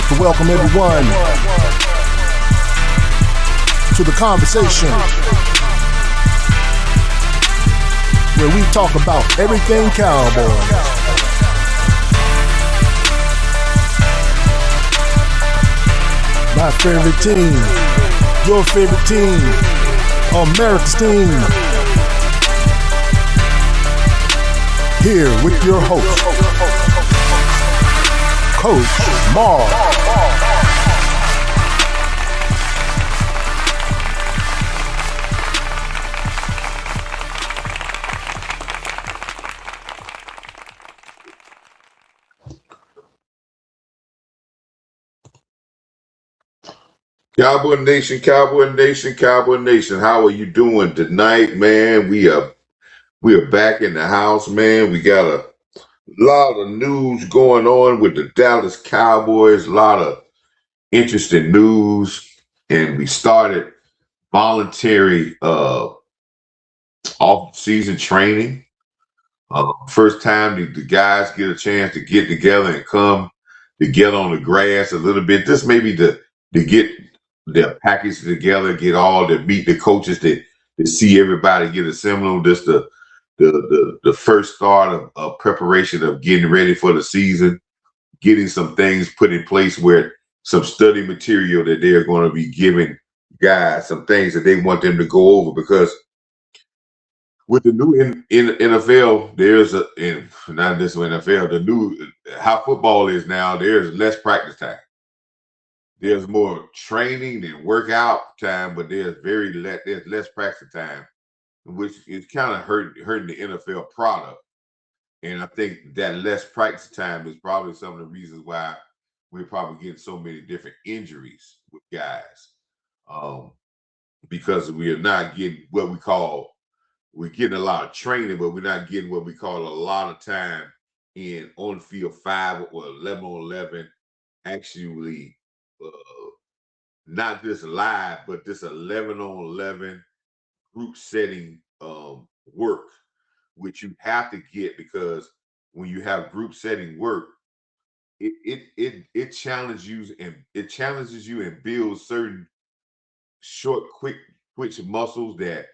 like to welcome everyone to the conversation where we talk about everything Cowboys. My favorite team, your favorite team, America's team. Here with your host, Coach Marv. Cowboy Nation, Cowboy Nation, Cowboy Nation. How are you doing tonight, man? We are back in the house, man. We got a lot of news going on with the Dallas Cowboys, a lot of interesting news, and we started voluntary off-season training. First time the guys get a chance to get together and come to get on the grass a little bit. This may be to get their package together, get all to meet the coaches, to see everybody get assembled. This the first start of preparation of getting ready for the season, getting some things put in place where some study material that they're going to be giving guys, some things that they want them to go over, because with the new in NFL, there's not this NFL, the new how football is now, there's less practice time. There's more training and workout time, but there's less practice time, which is kind of hurting the NFL product. And I think that less practice time is probably some of the reasons why we're probably getting so many different injuries with guys, because we are not getting what we're getting a lot of training, but we're not getting what we call a lot of time in on field 5 or 11 on 11, actually, not just live, but this 11 on 11 group setting work, which you have to get, because when you have group setting work, it challenges you and builds certain short, quick twitch muscles, that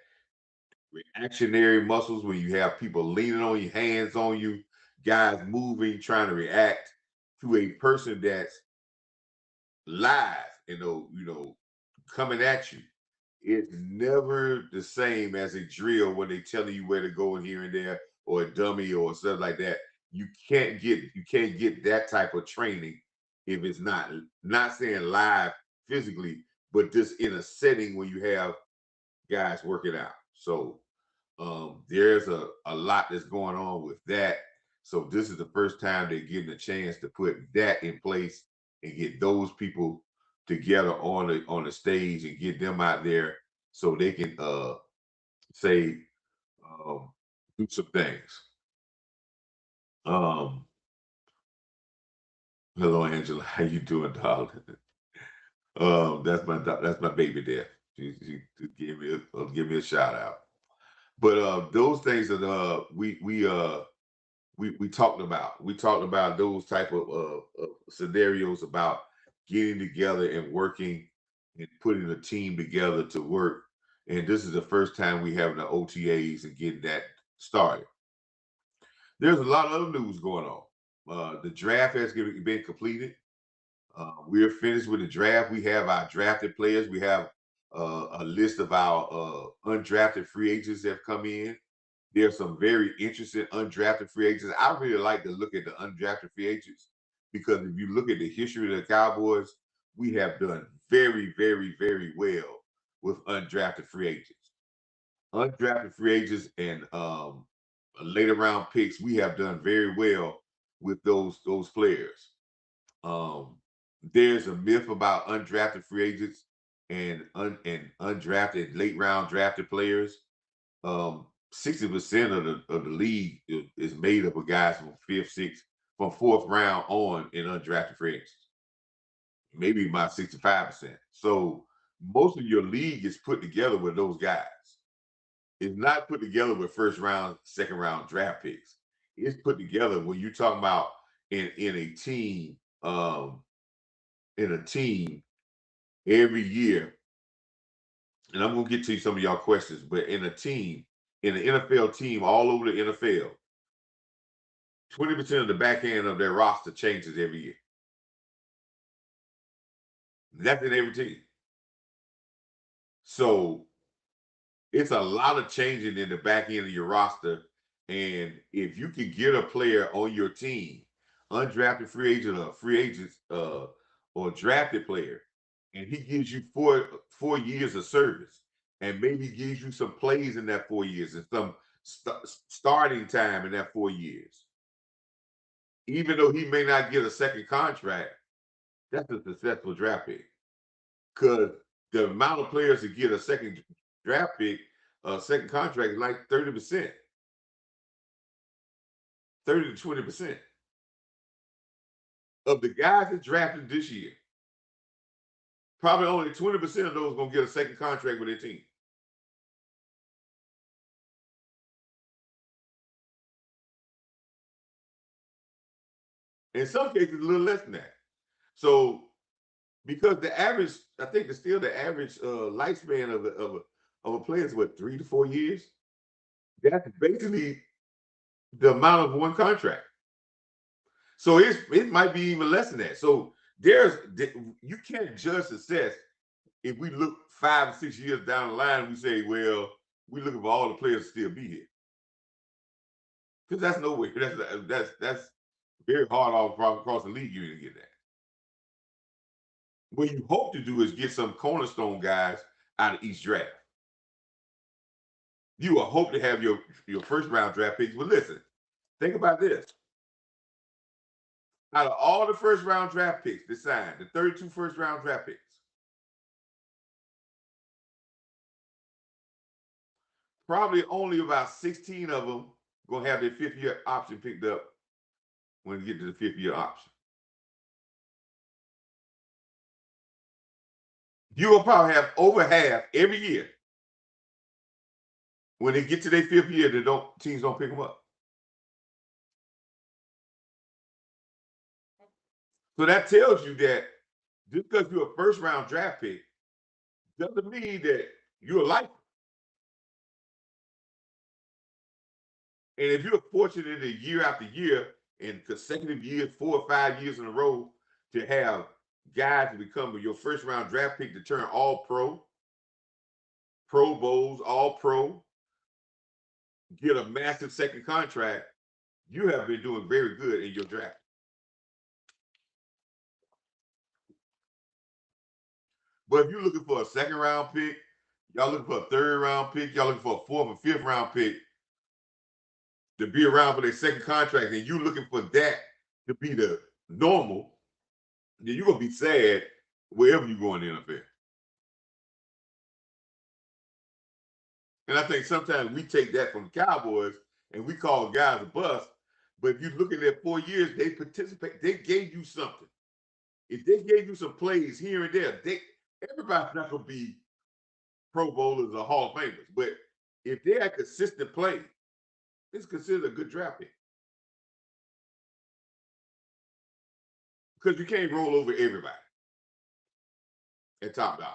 reactionary muscles, where you have people leaning on you, hands on you, guys moving, trying to react to a person that's live, coming at you. It's never the same as a drill when they telling you where to go here and there, or a dummy or stuff like that. You can't get that type of training if it's not saying live physically, but just in a setting where you have guys working out. So there's a lot that's going on with that. So this is the first time they're getting a chance to put that in place and get those people together on the stage and get them out there so they can say do some things. Um, Hello, Angela. How you doing, darling? That's my baby there. She give me a shout out. But those things that we talked about. We talked about those type of scenarios about getting together and working and putting a team together to work. And this is the first time we having the OTAs and getting that started. There's a lot of other news going on. The draft has been completed. We're finished with the draft. We have our drafted players. We have a list of our undrafted free agents that have come in. There's some very interesting undrafted free agents. I really like to look at the undrafted free agents, because if you look at the history of the Cowboys, we have done very, very, very well with undrafted free agents. Undrafted free agents and later round picks, we have done very well with those players. Um, there's a myth about undrafted free agents and undrafted late round drafted players. 60% of the league is made up of guys from fifth, sixth, from fourth round on in undrafted free agents. Maybe about 65%. So most of your league is put together with those guys. It's not put together with first round, second round draft picks. It's put together when you're talking about in a team. in a team every year, and I'm gonna get to some of y'all questions, but in a team, in an NFL team all over the NFL, 20% of the back end of their roster changes every year. That's in every team. So it's a lot of changing in the back end of your roster. And if you can get a player on your team, undrafted free agent or free agents or drafted player, and he gives you four years of service and maybe gives you some plays in that 4 years and some starting time in that 4 years, even though he may not get a second contract, that's a successful draft pick. Because the amount of players that get a second draft pick, second contract is like 30%, 30 to 20% of the guys that drafted this year. Probably only 20% of those gonna get a second contract with their team. In some cases, a little less than that. So because the average, I think it's still the average lifespan of a player is what, 3 to 4 years. That's basically the amount of one contract. So it might be even less than that. So you can't judge success if we look 5 or 6 years down the line. We say, well, we're looking for all the players to still be here, because that's no way. That's very hard all across the league. You didn't get that. What you hope to do is get some cornerstone guys out of each draft. You will hope to have your first round draft picks. But listen, think about this. Out of all the first round draft picks that signed, the 32 first round draft picks, probably only about 16 of them going to have their 5th year option picked up when they get to the 5th year option. You will probably have over half every year. When they get to their 5th year, teams don't pick them up. So that tells you that just because you're a first round draft pick doesn't mean that you're a lifer. And if you're fortunate in year after year, in consecutive years, 4 or 5 years in a row, to have guys to become your first round draft pick to turn all pro, Pro Bowls, all pro, get a massive second contract, you have been doing very good in your draft. But if you're looking for a second round pick, y'all looking for a 3rd round pick, y'all looking for a 4th or 5th round pick to be around for their second contract, and you looking for that to be the normal, then you're gonna be sad wherever you go in the NFL. And I think sometimes we take that from the Cowboys and we call guys a bust. But if you look at their 4 years, they participate, they gave you something. If they gave you some plays here and there, everybody's not gonna be Pro Bowlers or Hall of Famers. But if they had consistent play, it's considered a good draft pick. Because you can't roll over everybody at top dollar.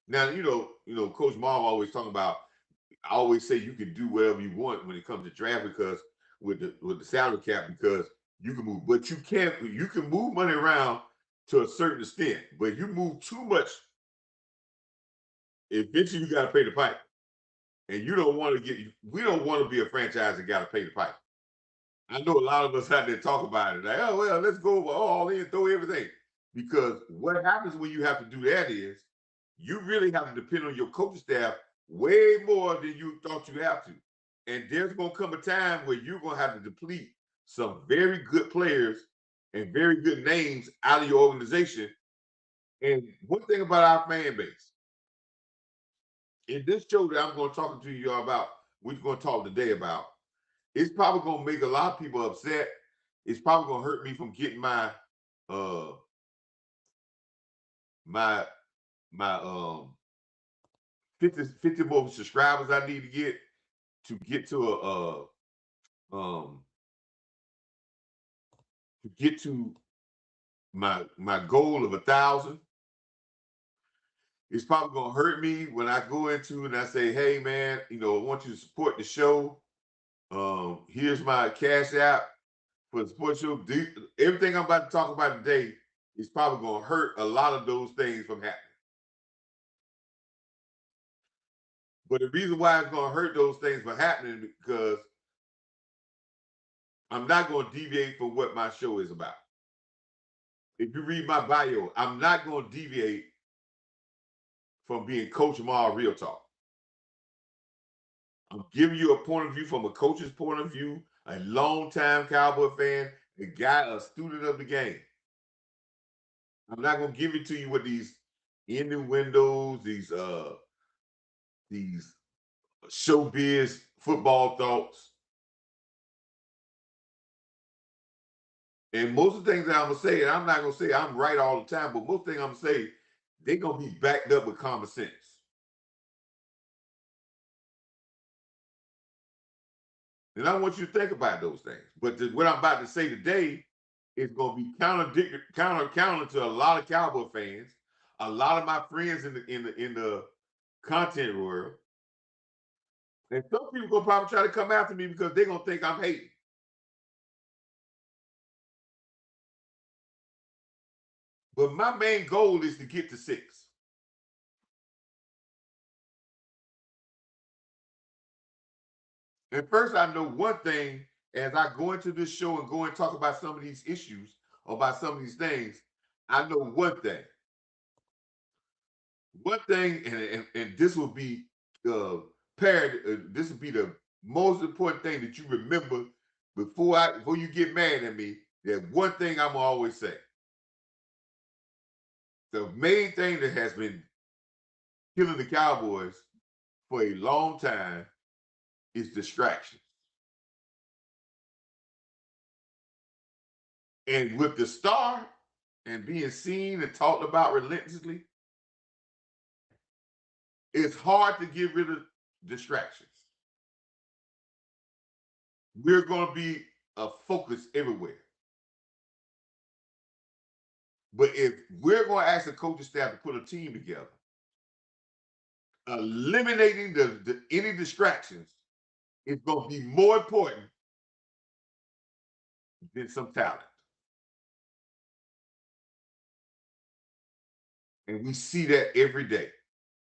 Now, Coach Marv always talking about, I always say you can do whatever you want when it comes to draft, because with the salary cap, because you can move, but you can move money around to a certain extent. But if you move too much, eventually you got to pay the pipe. And we don't want to be a franchise that got to pay the pipe. I know a lot of us out there talk about it, like, oh well, let's go all in, throw everything. Because what happens when you have to do that is you really have to depend on your coaching staff way more than you thought you have to. And there's going to come a time where you're going to have to deplete some very good players and very good names out of your organization. And one thing about our fan base, in this show that I'm going to talk to you about, we're going to talk today about, it's probably going to make a lot of people upset. It's probably going to hurt me from getting my 50 more subscribers I need to get to my goal of 1,000. It's probably gonna hurt me when I go into and I say, hey man, I want you to support the show. Here's my cash app for the sports show. Everything I'm about to talk about today is probably gonna hurt a lot of those things from happening. But the reason why it's gonna hurt those things from happening because I'm not gonna deviate from what my show is about. If you read my bio, I'm not gonna deviate from being Coach Marv Real Talk. I'm giving you a point of view from a coach's point of view, a longtime Cowboy fan, a guy, a student of the game. I'm not gonna give it to you with these innuendos, these showbiz football thoughts. And most of the things that I'm gonna say, and I'm not gonna say I'm right all the time, but most things I'm gonna say, they're gonna be backed up with common sense. And I want you to think about those things. But what I'm about to say today is going to be counter to a lot of Cowboy fans, a lot of my friends in the content world, and some people gonna probably try to come after me because they're gonna think I'm hating. But my main goal is to get to 6. And first, I know one thing as I go into this show and go and talk about some of these issues, or about some of these things, I know one thing. One thing, and this will be this will be the most important thing that you remember before you get mad at me. That one thing I'm always say. The main thing that has been killing the Cowboys for a long time is distraction. And with the star and being seen and talked about relentlessly, it's hard to get rid of distractions. We're going to be a focus everywhere. But if we're going to ask the coaching staff to put a team together, eliminating any distractions is going to be more important than some talent. And we see that every day.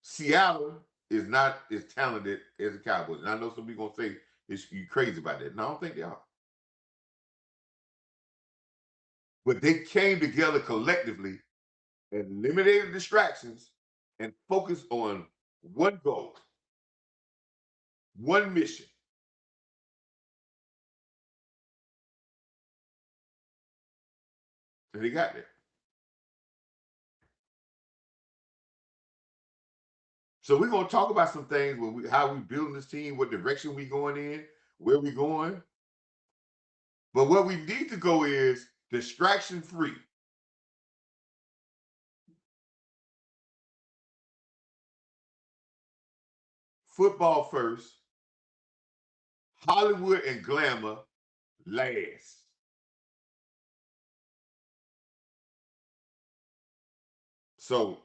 Seattle is not as talented as the Cowboys. And I know some people going to say you crazy about that. No, I don't think they are. But they came together collectively and eliminated distractions and focused on one goal, one mission. And they got there. So we're going to talk about some things, how we building this team, what direction we going in, where we going. But what we need to go is distraction free. Football first, Hollywood and glamour last. So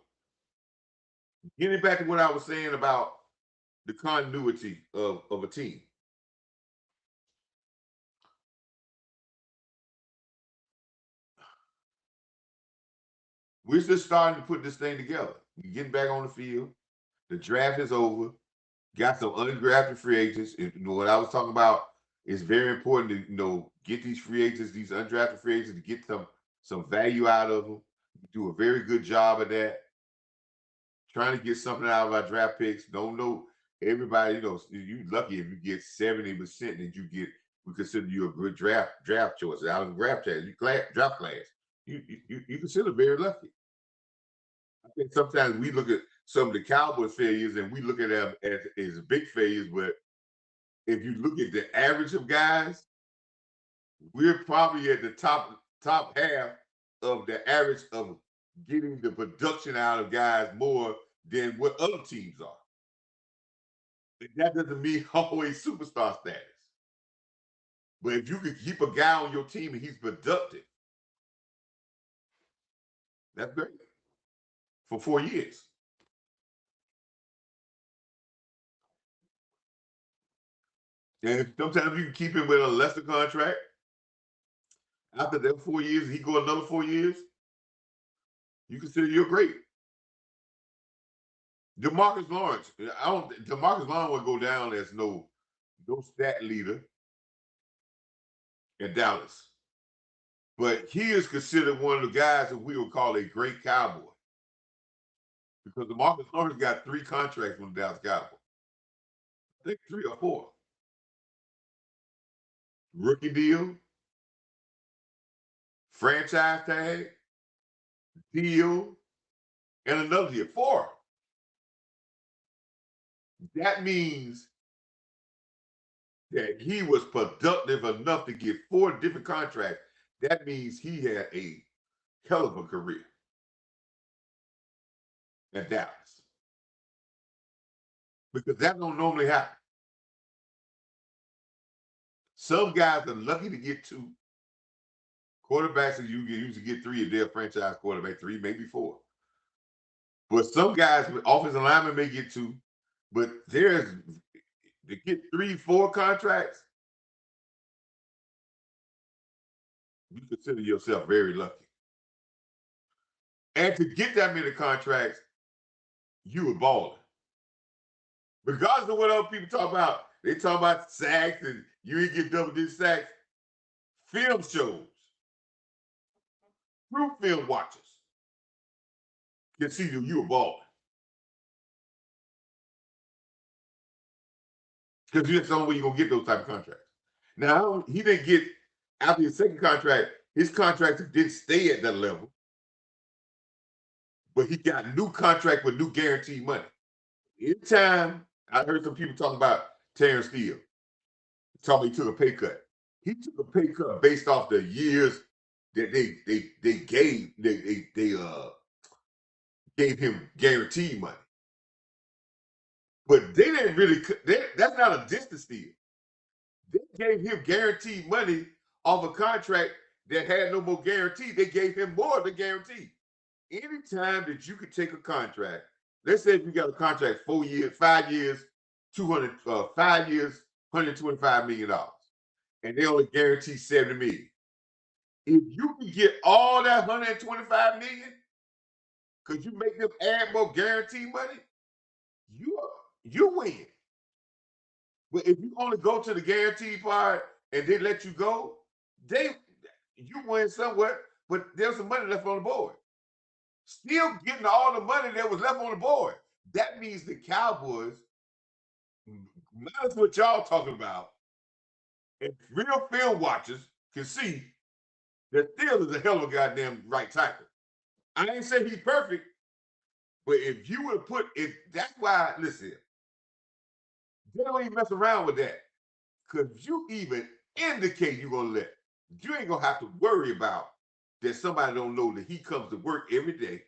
getting back to what I was saying about the continuity of a team. We're just starting to put this thing together. We're getting back on the field. The draft is over. Got some undrafted free agents. What I was talking about is very important to get these free agents, these undrafted free agents, to get some value out of them. You do a very good job of that. Trying to get something out of our draft picks. Don't know everybody. You lucky if you get 70% that you get. We consider you a good draft choice out of the draft class. You consider very lucky. I think sometimes we look at some of the Cowboys failures and we look at them as big failures, but if you look at the average of guys, we're probably at the top half of the average of getting the production out of guys more than what other teams are. And that doesn't mean always superstar status. But if you can keep a guy on your team and he's productive, That's great for 4 years. And sometimes you can keep him with a lesser contract. After that 4 years, he go another 4 years. You consider you're great. Demarcus Lawrence, I don't. Demarcus Lawrence will go down as no stat leader in Dallas, but he is considered one of the guys that we would call a great Cowboy because Demarcus Lawrence got 3 contracts from the Dallas Cowboys. I think 3 or 4. Rookie deal, franchise tag, deal, and another deal. 4. That means that he was productive enough to get 4 different contracts. That means he had a hell of a career at Dallas because that don't normally happen. Some guys are lucky to get 2 quarterbacks, and you usually get 3 if they're a franchise quarterback, 3, maybe 4. But some guys, offensive linemen may get 2, but there's to get 3, 4 contracts. You consider yourself very lucky. And to get that many contracts, you were balling. Regardless of what other people talk about, they talk about sacks and you ain't get double-digit sacks. Film shows, true film watchers can see you were balling. Because that's the only way you're going to get those type of contracts. Now, he didn't get, after his second contract, his contract didn't stay at that level. But he got a new contract with new guaranteed money. Anytime I heard some people talking about Terrence Steele, talking he took a pay cut. He took a pay cut based off the years that they gave him guaranteed money. But they didn't really. That's not a distance deal. They gave him guaranteed money off a contract that had no more guarantee. They gave him more than guarantee. Anytime that you could take a contract, let's say if you got a contract 4 years, 5 years, 5 years, $125 million, and they only guarantee $70 million. If you can get all that $125 million, because you make them add more guarantee money, you win. But if you only go to the guarantee part and they let you go, you win somewhere, but there's some money left on the board. Still getting all the money that was left on the board. That means the Cowboys, that's what y'all talking about, and real film watchers can see that Steele is a hell of a goddamn right tackle. I ain't say he's perfect, but if you would put it, that's why, listen, they don't even mess around with that. Because you even indicate you're going to let, you ain't going to have to worry about that somebody don't know that he comes to work every day.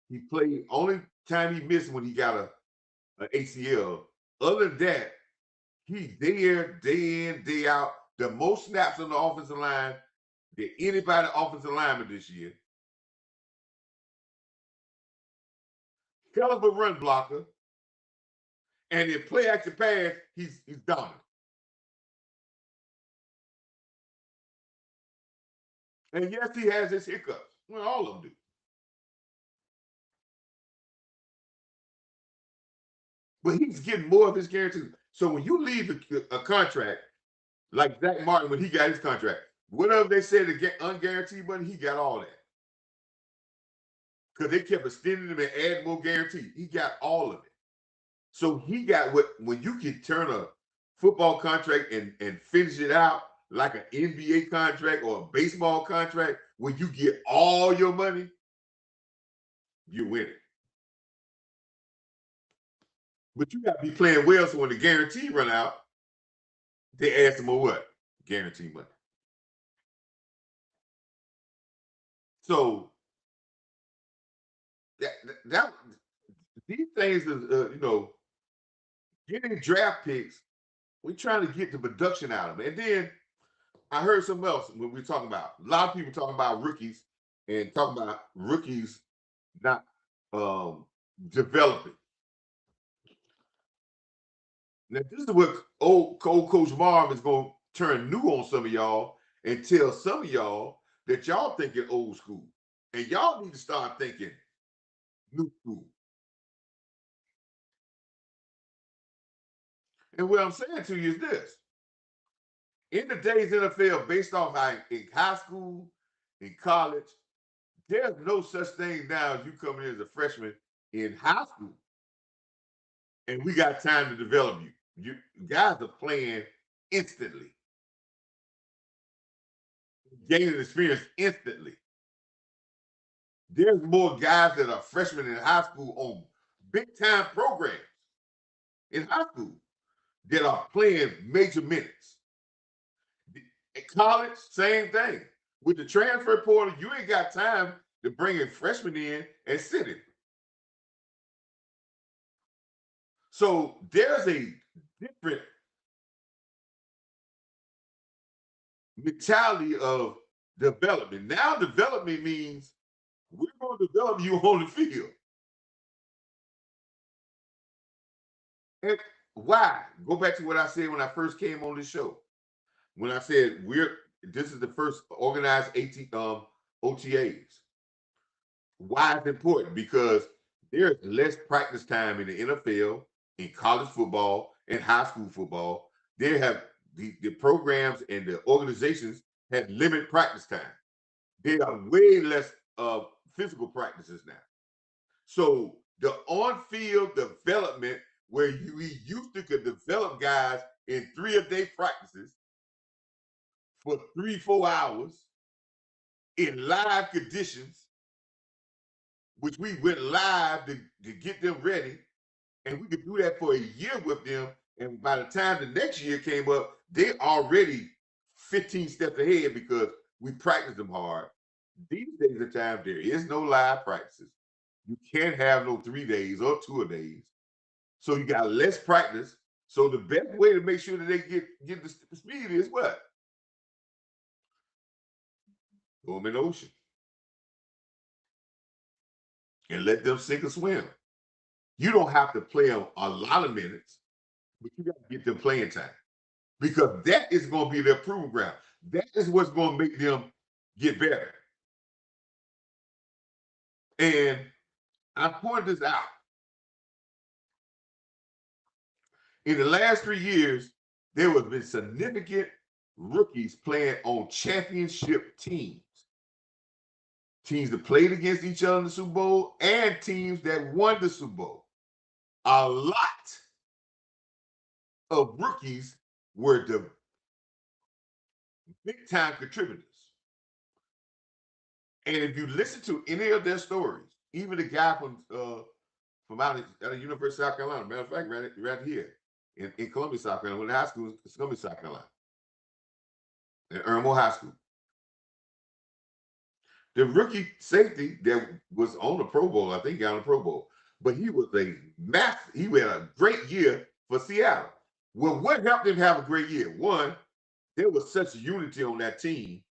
He played, only time he missed when he got a ACL. Other than that, he's there day in, day out. The most snaps on the offensive line than anybody offensive lineman this year. Hell of a run blocker. And in play action pass, he's dominant. And yes, he has his hiccups. Well, all of them do. But he's getting more of his guarantees. So when you leave a contract, like Zach Martin, when he got his contract, whatever they said to get unguaranteed money, he got all that. Because they kept extending him and adding more guarantee. He got all of it. So he got when you can turn a football contract and finish it out like an NBA contract or a baseball contract, when you get all your money, you win it. But you got to be playing well, so when the guarantee run out, they ask them for what? Guarantee money. So that these things is getting draft picks. We're trying to get the production out of it. And then I heard something else when we were talking about, a lot of people talking about rookies and talking about rookies not developing. Now, this is what old Coach Marv is going to turn new on some of y'all and tell some of y'all that y'all thinking old school. And y'all need to start thinking new school. And what I'm saying to you is this. In today's NFL, based off in high school, in college, there's no such thing now as you coming in as a freshman in high school. And we got time to develop you. You guys are playing instantly, gaining experience instantly. There's more guys that are freshmen in high school on big time programs in high school that are playing major minutes. In college, same thing. With the transfer portal, you ain't got time to bring a freshman in and sit him. So there's a different mentality of development. Now, development means we're going to develop you on the field. And why? Go back to what I said when I first came on this show. When I said this is the first organized OTAs. Why it's important? Because there's less practice time in the NFL, in college football, and high school football. They have the programs and the organizations have limited practice time. There are way less physical practices now. So the on-field development where we used to could develop guys in 3-a-day practices for 3-4 hours in live conditions, which we went live to get them ready, and we could do that for a year with them. And by the time the next year came up, they already 15 steps ahead because we practiced them hard. These days of time, there is no live practices. You can't have no 3 days or 2 days. So you got less practice. So the best way to make sure that they get the speed is what? Throw them in the ocean and let them sink or swim. You don't have to play them a lot of minutes, but you got to get them playing time because that is going to be their proving ground. That is what's going to make them get better. And I pointed this out. In the last 3 years, there have been significant rookies playing on championship teams. Teams that played against each other in the Super Bowl and teams that won the Super Bowl. A lot of rookies were the big-time contributors. And if you listen to any of their stories, even the guy from out at the University of South Carolina, matter of fact, right here in Columbia, South Carolina, when the high school is Columbia, South Carolina, in Irmo High School. The rookie safety that was on the Pro Bowl, I think got on the Pro Bowl, but he was he had a great year for Seattle. Well, what helped him have a great year? One, there was such unity on that team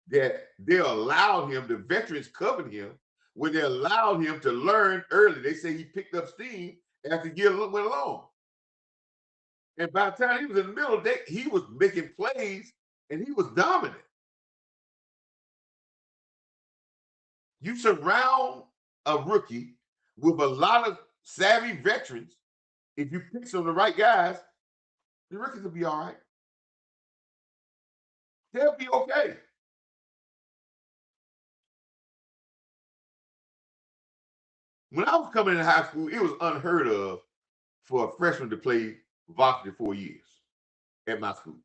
that they allowed him, the veterans covered him, when they allowed him to learn early. They say he picked up steam as the year went along. And by the time he was in the middle, he was making plays and he was dominant. You surround a rookie with a lot of savvy veterans. If you pick some of the right guys, the rookies will be all right. They'll be okay. When I was coming into high school, it was unheard of for a freshman to play varsity 4 years at my school.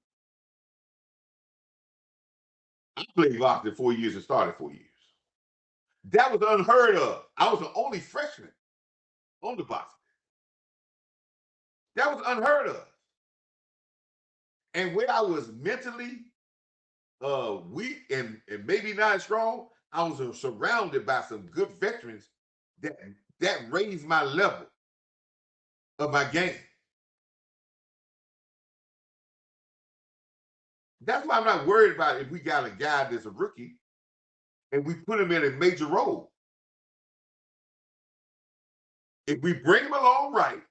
I played varsity 4 years and started 4 years. That was unheard of. I was the only freshman on the varsity. That was unheard of. And where I was mentally weak and maybe not strong, I was surrounded by some good veterans that raised my level of my game. That's why I'm not worried about if we got a guy that's a rookie and we put him in a major role. If we bring him along right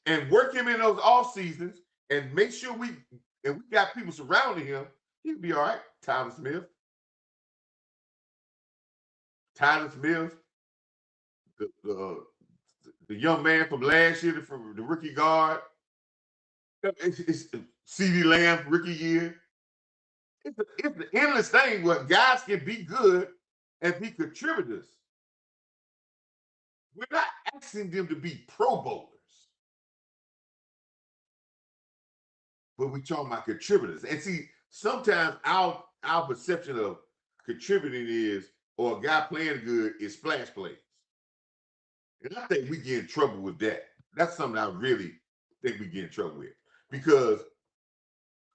and work him in those off seasons and make sure we got people surrounding him, he'll be all right. Tyler Smith, the young man from last year, from the rookie guard. It's CeeDee Lamb rookie year. It's an endless thing where guys can be good and be contributors. We're not asking them to be Pro Bowlers, but we're talking about contributors. And see, sometimes our perception of contributing is, or a guy playing good is splash plays. And I think we get in trouble with that. That's something I really think we get in trouble with. Because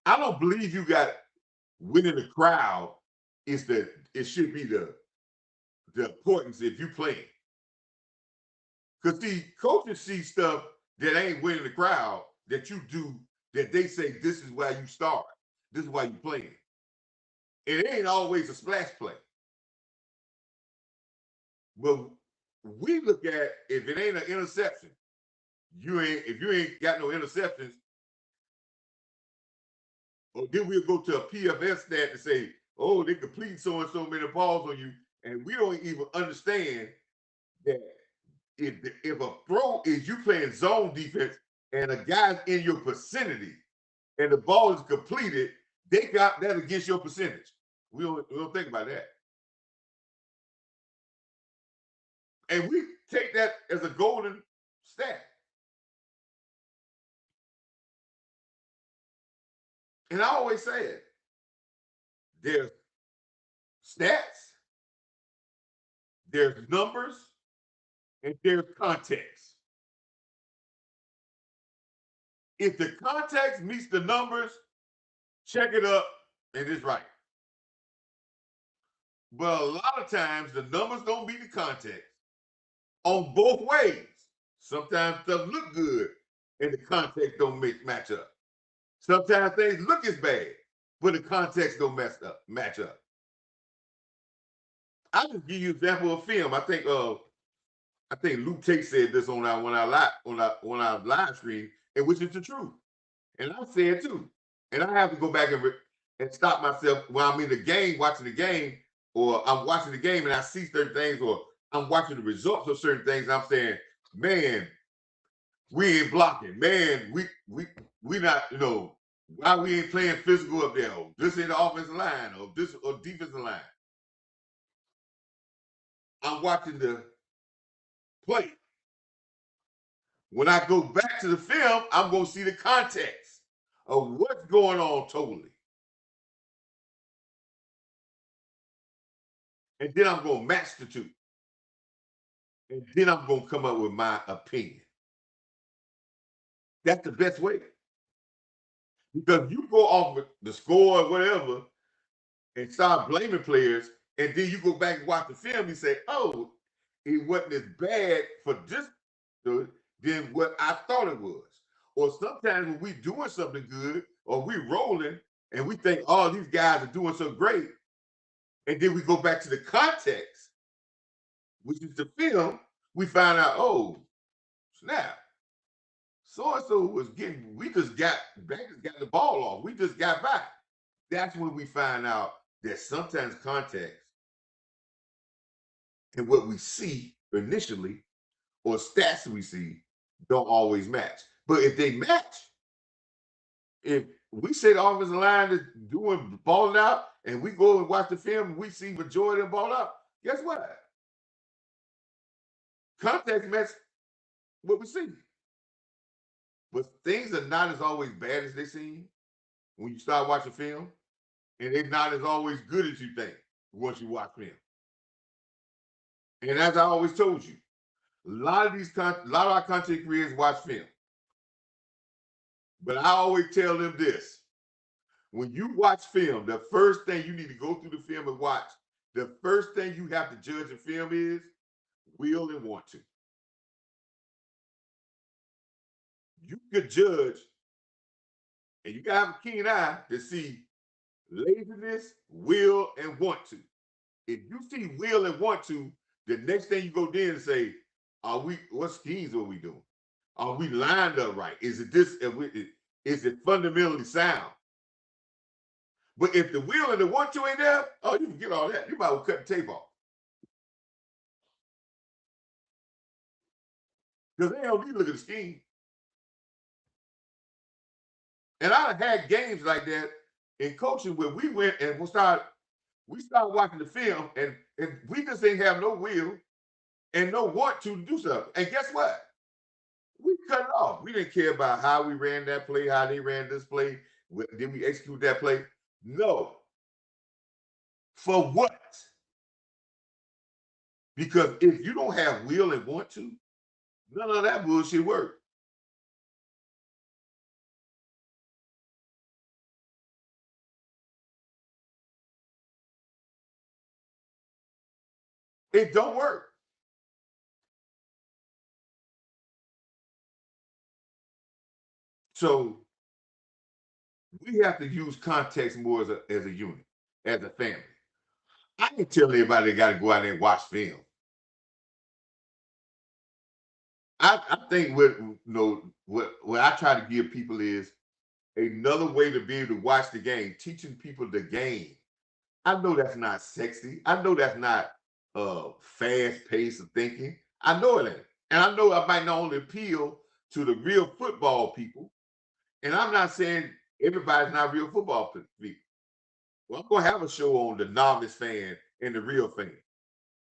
I don't believe you got winning the crowd it should be the importance if you playing. Because see, coaches see stuff that ain't winning the crowd that you do, that they say this is why you start. This is why you playing. It ain't always a splash play. But we look at, if it ain't an interception, if you ain't got no interceptions, or then we'll go to a PFF stat and say, oh, they complete so and so many balls on you, and we don't even understand that if a throw is you playing zone defense and a guy's in your vicinity and the ball is completed, they got that against your percentage. We don't think about that. And we take that as a golden stat. And I always say it. There's stats, there's numbers, and there's context. If the context meets the numbers, check it up and it's right. But a lot of times the numbers don't meet the context on both ways. Sometimes stuff look good and the context don't match up. Sometimes things look as bad, but the context don't match up. I'll just give you an example of film. I think Luke Tate said this on our live stream, and which is the truth. And I said too. And I have to go back and stop myself when I'm in the game, watching the game, or I'm watching the game and I see certain things, or I'm watching the results of certain things. I'm saying, man, we ain't blocking. Man, we not, why we ain't playing physical up there? Or this ain't the offensive line, or this or defensive line. I'm watching the play. When I go back to the film, I'm going to see the context of what's going on totally. And then I'm going to match the two. And then I'm going to come up with my opinion. That's the best way. Because you go off with the score or whatever and start blaming players, and then you go back and watch the film and say, oh, it wasn't as bad for this than what I thought it was. Or sometimes when we doing something good or we rolling and we think, oh, these guys are doing so great, and then we go back to the context, which is the film, we find out, oh, snap. So-and-so was we just got the ball off. We just got by. That's when we find out that sometimes context and what we see initially or stats we see don't always match. But if they match, if we say the offensive line is doing balling out and we go and watch the film and we see majority of them ball out, guess what? Context match what we see. But things are not as always bad as they seem when you start watching film, and they're not as always good as you think once you watch film. And as I always told you, a lot of our content creators watch film. But I always tell them this: when you watch film, the first thing you need to go through the film and watch, the first thing you have to judge a film is will and want to. You could judge, and you gotta have a keen eye to see laziness, will, and want to. If you see will and want to, the next thing you go there and say, what schemes are we doing? Are we lined up right? Is it this? Is it fundamentally sound? But if the will and the want to ain't there, oh, you can get all that. You might well cut the tape off. Because they don't need to look at the scheme. And I had games like that in coaching where we went and we started watching the film and we just didn't have no will and no want to do something. And guess what? We cut it off. We didn't care about how we ran that play, how they ran this play. Did we execute that play? No. For what? Because if you don't have will and want to, none of that bullshit work. It don't work. So we have to use context more as a unit, as a family. I ain't telling everybody they got to go out there and watch film. I think what I try to give people is another way to be able to watch the game, teaching people the game. I know that's not sexy. I know that's not fast pace of thinking. I know it ain't. And I know I might not only appeal to the real football people. And I'm not saying everybody's not real football people. Well, I'm gonna have a show on the novice fan and the real fan.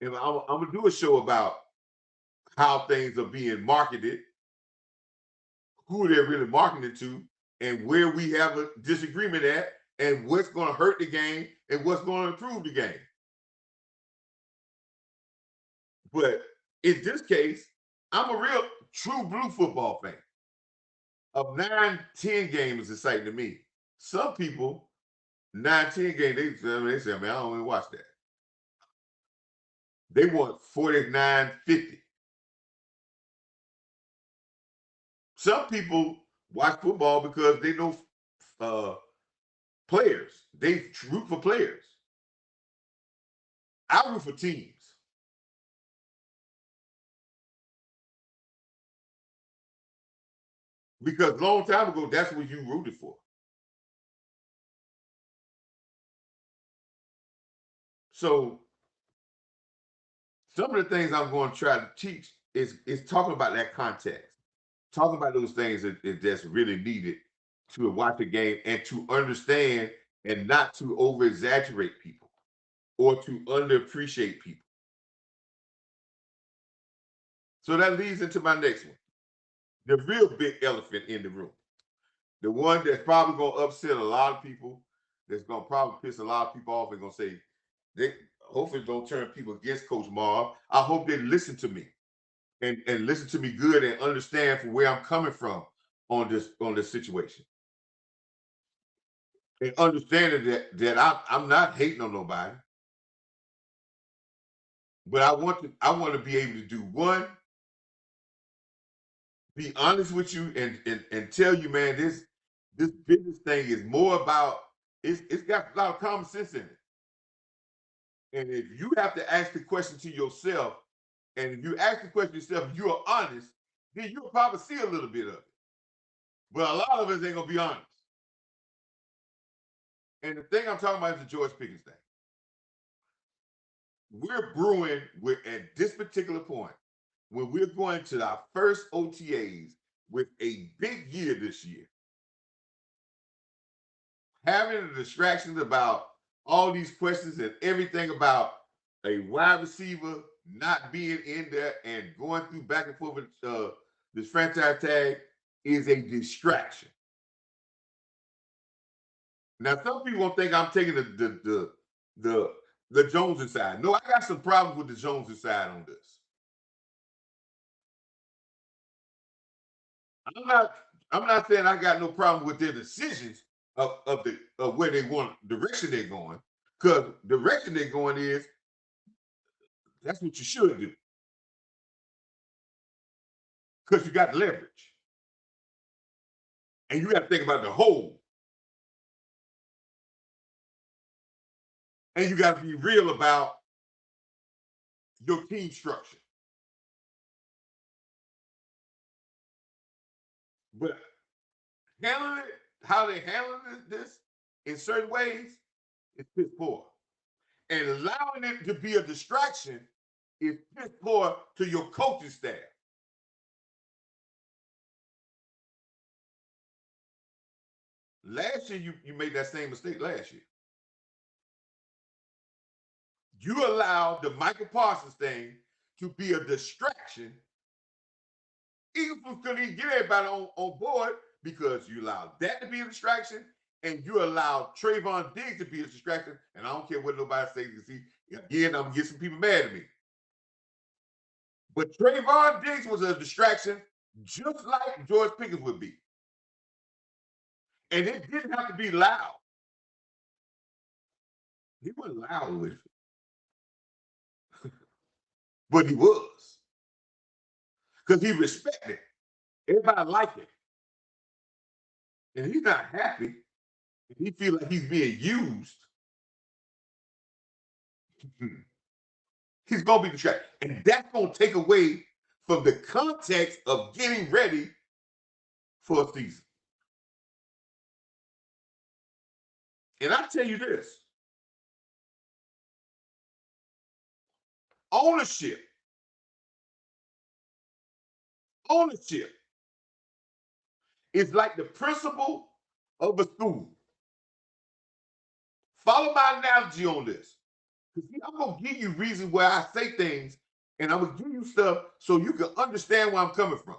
And I'm gonna do a show about how things are being marketed, who they're really marketing to, and where we have a disagreement at, and what's going to hurt the game and what's going to improve the game. But in this case, I'm a real true blue football fan. Of 9-10 games is exciting to me. Some people, 9-10 games, they say, man, I don't even watch that. They want 49-50. Some people watch football because they know players. They root for players. I root for teams. Because a long time ago, that's what you rooted for. So some of the things I'm going to try to teach is talking about that context, talking about those things that's really needed to watch the game and to understand and not to over exaggerate people or to underappreciate people. So that leads into my next one, the real big elephant in the room, the one that's probably going to upset a lot of people, that's going to probably piss a lot of people off and going to say, they hopefully don't turn people against Coach Marv. I hope they listen to me and listen to me good and understand from where I'm coming from on this situation. And understanding that I'm not hating on nobody, but I want to be able to do one, be honest with you and tell you, man, this business thing is more about it's got a lot of common sense in it. And if you have to ask the question to yourself, and if you ask the question yourself, you're honest, then you'll probably see a little bit of it. But a lot of us ain't gonna be honest. And the thing I'm talking about is the George Pickens thing. We're brewing at this particular point when we're going to our first OTAs with a big year this year. Having the distractions about all these questions and everything about a wide receiver not being in there and going through back and forth with this franchise tag is a distraction. Now, some people won't think I'm taking the Jones side. No, I got some problems with the Jones side on this. I'm not saying I got no problem with their decisions of where they want direction they're going, because direction they're going is that's what you should do because you got leverage and you got to think about the whole. And you got to be real about your team structure. But handling it, how they handle this in certain ways, is piss poor. And allowing it to be a distraction is piss poor to your coaching staff. Last year, you made that same mistake last year. You allowed the Michael Parsons thing to be a distraction. Eagles couldn't get everybody on board because you allowed that to be a distraction and you allowed Trayvon Diggs to be a distraction. And I don't care what nobody says. See, again, I'm going to get some people mad at me. But Trayvon Diggs was a distraction just like George Pickens would be. And it didn't have to be loud. He wasn't loud with it. But he was. Because he respected. Everybody liked it. And he's not happy. He feels like he's being used. He's going to be distracted. And that's going to take away from the context of getting ready for a season. And I tell you this. Ownership is like the principal of a school. Follow my analogy on this. Because I'm going to give you reasons where I say things, and I'm going to give you stuff so you can understand where I'm coming from.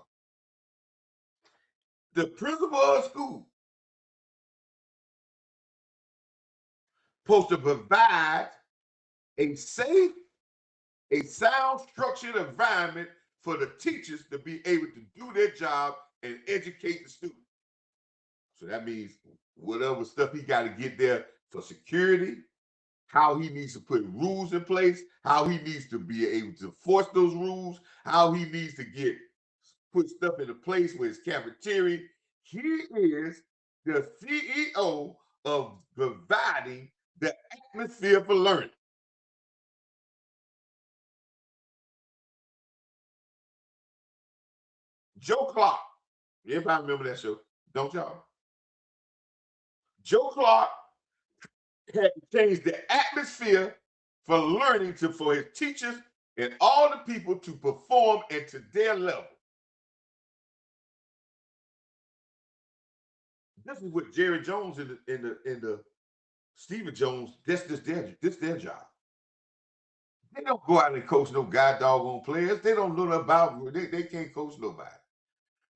The principal of a school supposed to provide a safe, a sound, structured environment for the teachers to be able to do their job and educate the students. So that means whatever stuff he got to get there for security, how he needs to put rules in place, how he needs to be able to enforce those rules, how he needs to put stuff into place with his cafeteria. He is the CEO of providing the atmosphere for learning. Joe Clark. Everybody remember that show, don't y'all? Joe Clark had to change the atmosphere for learning for his teachers and all the people to perform at to their level. This is what Jerry Jones in the Stephen Jones. This their job. They don't go out and coach no god doggone players. They don't know about. They can't coach nobody.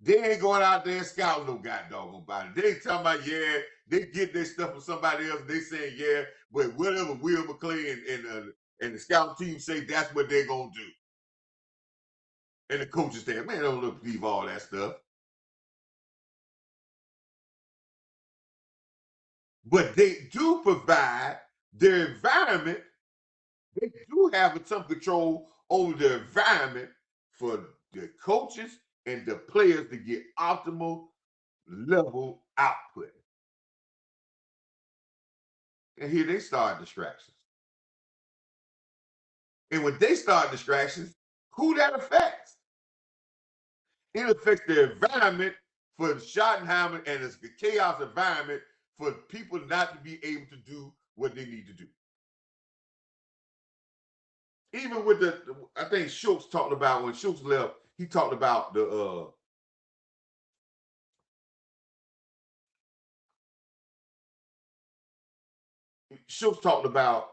They ain't going out there and scouting no god doggone body. They ain't talking about, yeah, they get their stuff from somebody else. They saying, yeah, but whatever Will McClay and the scouting team say, that's what they're gonna do. And the coaches say, man, don't believe all that stuff. But they do provide their environment. They do have some control over the environment for the coaches and the players to get optimal level output. And here they start distractions. And when they start distractions, who that affects? It affects the environment for Schottenheimer, and it's the chaos environment for people not to be able to do what they need to do. Even with I think Schultz talked about when Schultz left, he talked about Schultz talked about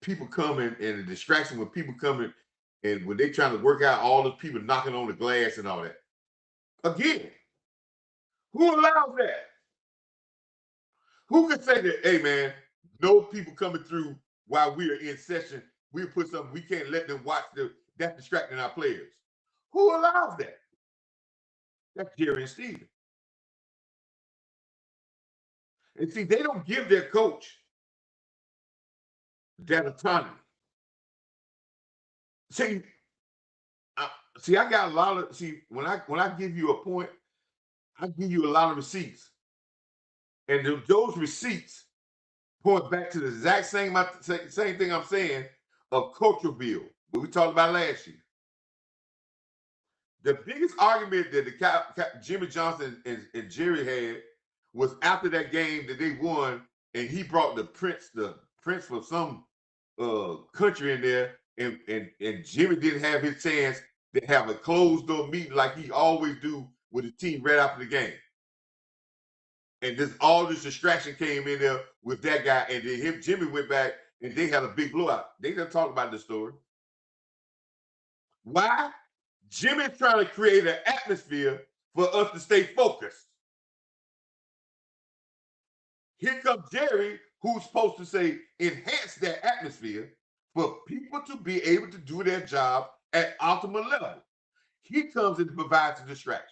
people coming and the distraction when people coming and when they trying to work out all the people knocking on the glass and all that. Again, who allows that? Who can say that, hey man, no people coming through while we are in session, we put something, we can't let them watch that's distracting our players. Who allows that? That's Jerry and Steven. And see, they don't give their coach that autonomy. See, I got a lot of when I give you a point, I give you a lot of receipts, and those receipts Going back to the exact same thing I'm saying of culture build, what we talked about last year. The biggest argument that Jimmy Johnson and Jerry had was after that game that they won, and he brought the prince from some country in there, and Jimmy didn't have his chance to have a closed door meeting like he always do with the team right after the game. And all this distraction came in there with that guy, and then Jimmy went back and they had a big blowout. They didn't talk about this story. Why? Jimmy's trying to create an atmosphere for us to stay focused. Here comes Jerry, who's supposed to say enhance that atmosphere for people to be able to do their job at optimal level. He comes and provides a distraction.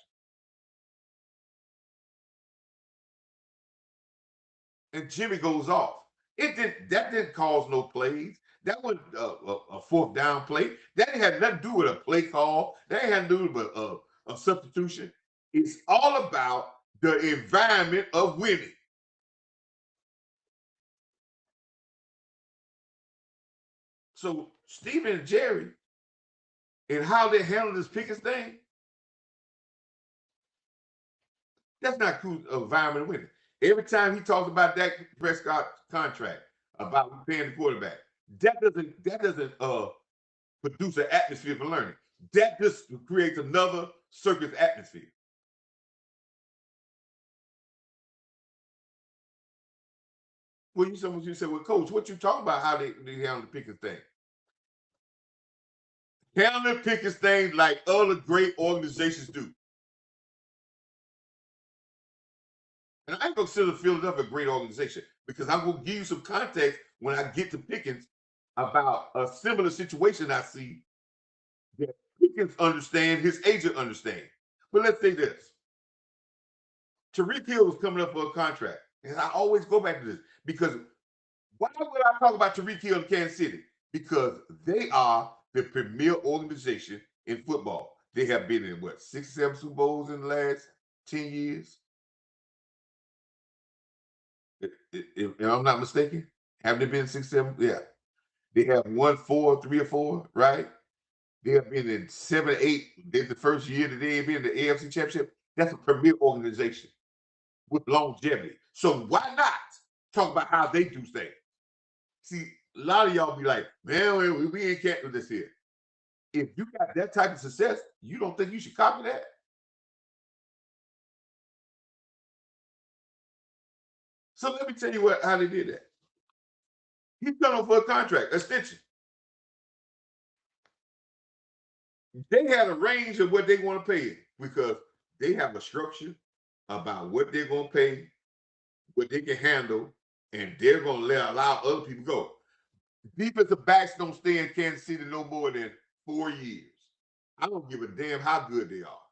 And Jimmy goes off. That didn't cause no plays. That wasn't a fourth down play. That had nothing to do with a play call. That had to do with a substitution. It's all about the environment of winning. So Stephen and Jerry and how they handle this Pickens thing, that's not cool environment of winning. Every time he talks about Dak Prescott contract, about paying the quarterback, that doesn't produce an atmosphere for learning. That just creates another circus atmosphere. Well, you said, well, Coach, what you talking about? How they handle the Pickens thing? Handle the Pickens thing like other great organizations do. And I consider Philadelphia a great organization because I'm going to give you some context when I get to Pickens about a similar situation I see that Pickens understand, his agent understand. But let's say this. Tyreek Hill was coming up for a contract. And I always go back to this because why would I talk about Tyreek Hill in Kansas City? Because they are the premier organization in football. They have been in, 6 or 7 Super Bowls in the last 10 years? If I'm not mistaken, haven't they been 6, 7? Yeah. They have won 4, 3 or 4, right? They have been in 7 or 8. This the first year that they've been in the AFC Championship. That's a premier organization with longevity. So why not talk about how they do things? See, a lot of y'all be like, man, we ain't catching this here. If you got that type of success, you don't think you should copy that? So let me tell you how they did that. He's done for a contract extension. They had a range of what they want to pay because they have a structure about what they're going to pay, what they can handle, and they're going to allow other people go. Defensive backs don't stay in Kansas City no more than 4 years. I don't give a damn how good they are.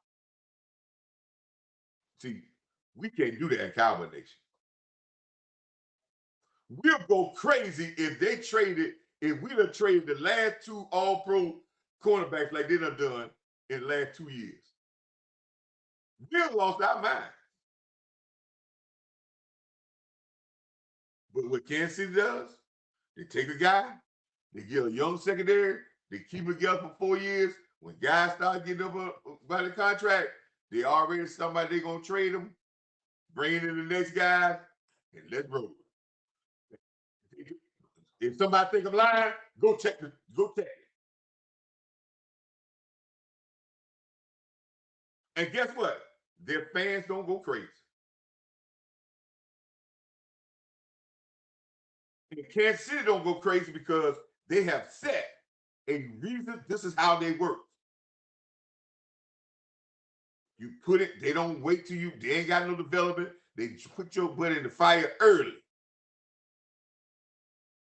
See, we can't do that in Cowboy Nation. We'll go crazy if they traded, if we'd have traded the last 2 all-pro cornerbacks like they done in the last 2 years. We'd have lost our mind. But what Kansas City does, they take a guy, they get a young secondary, they keep it together for 4 years. When guys start getting up by the contract, they already somebody they're going to trade them, bring in the next guy, and let's roll. If somebody think I'm lying, go check it. And guess what? Their fans don't go crazy. And Kansas City don't go crazy because they have set a reason. This is how they work. You put it, they don't wait till they ain't got no development. They put your butt in the fire early.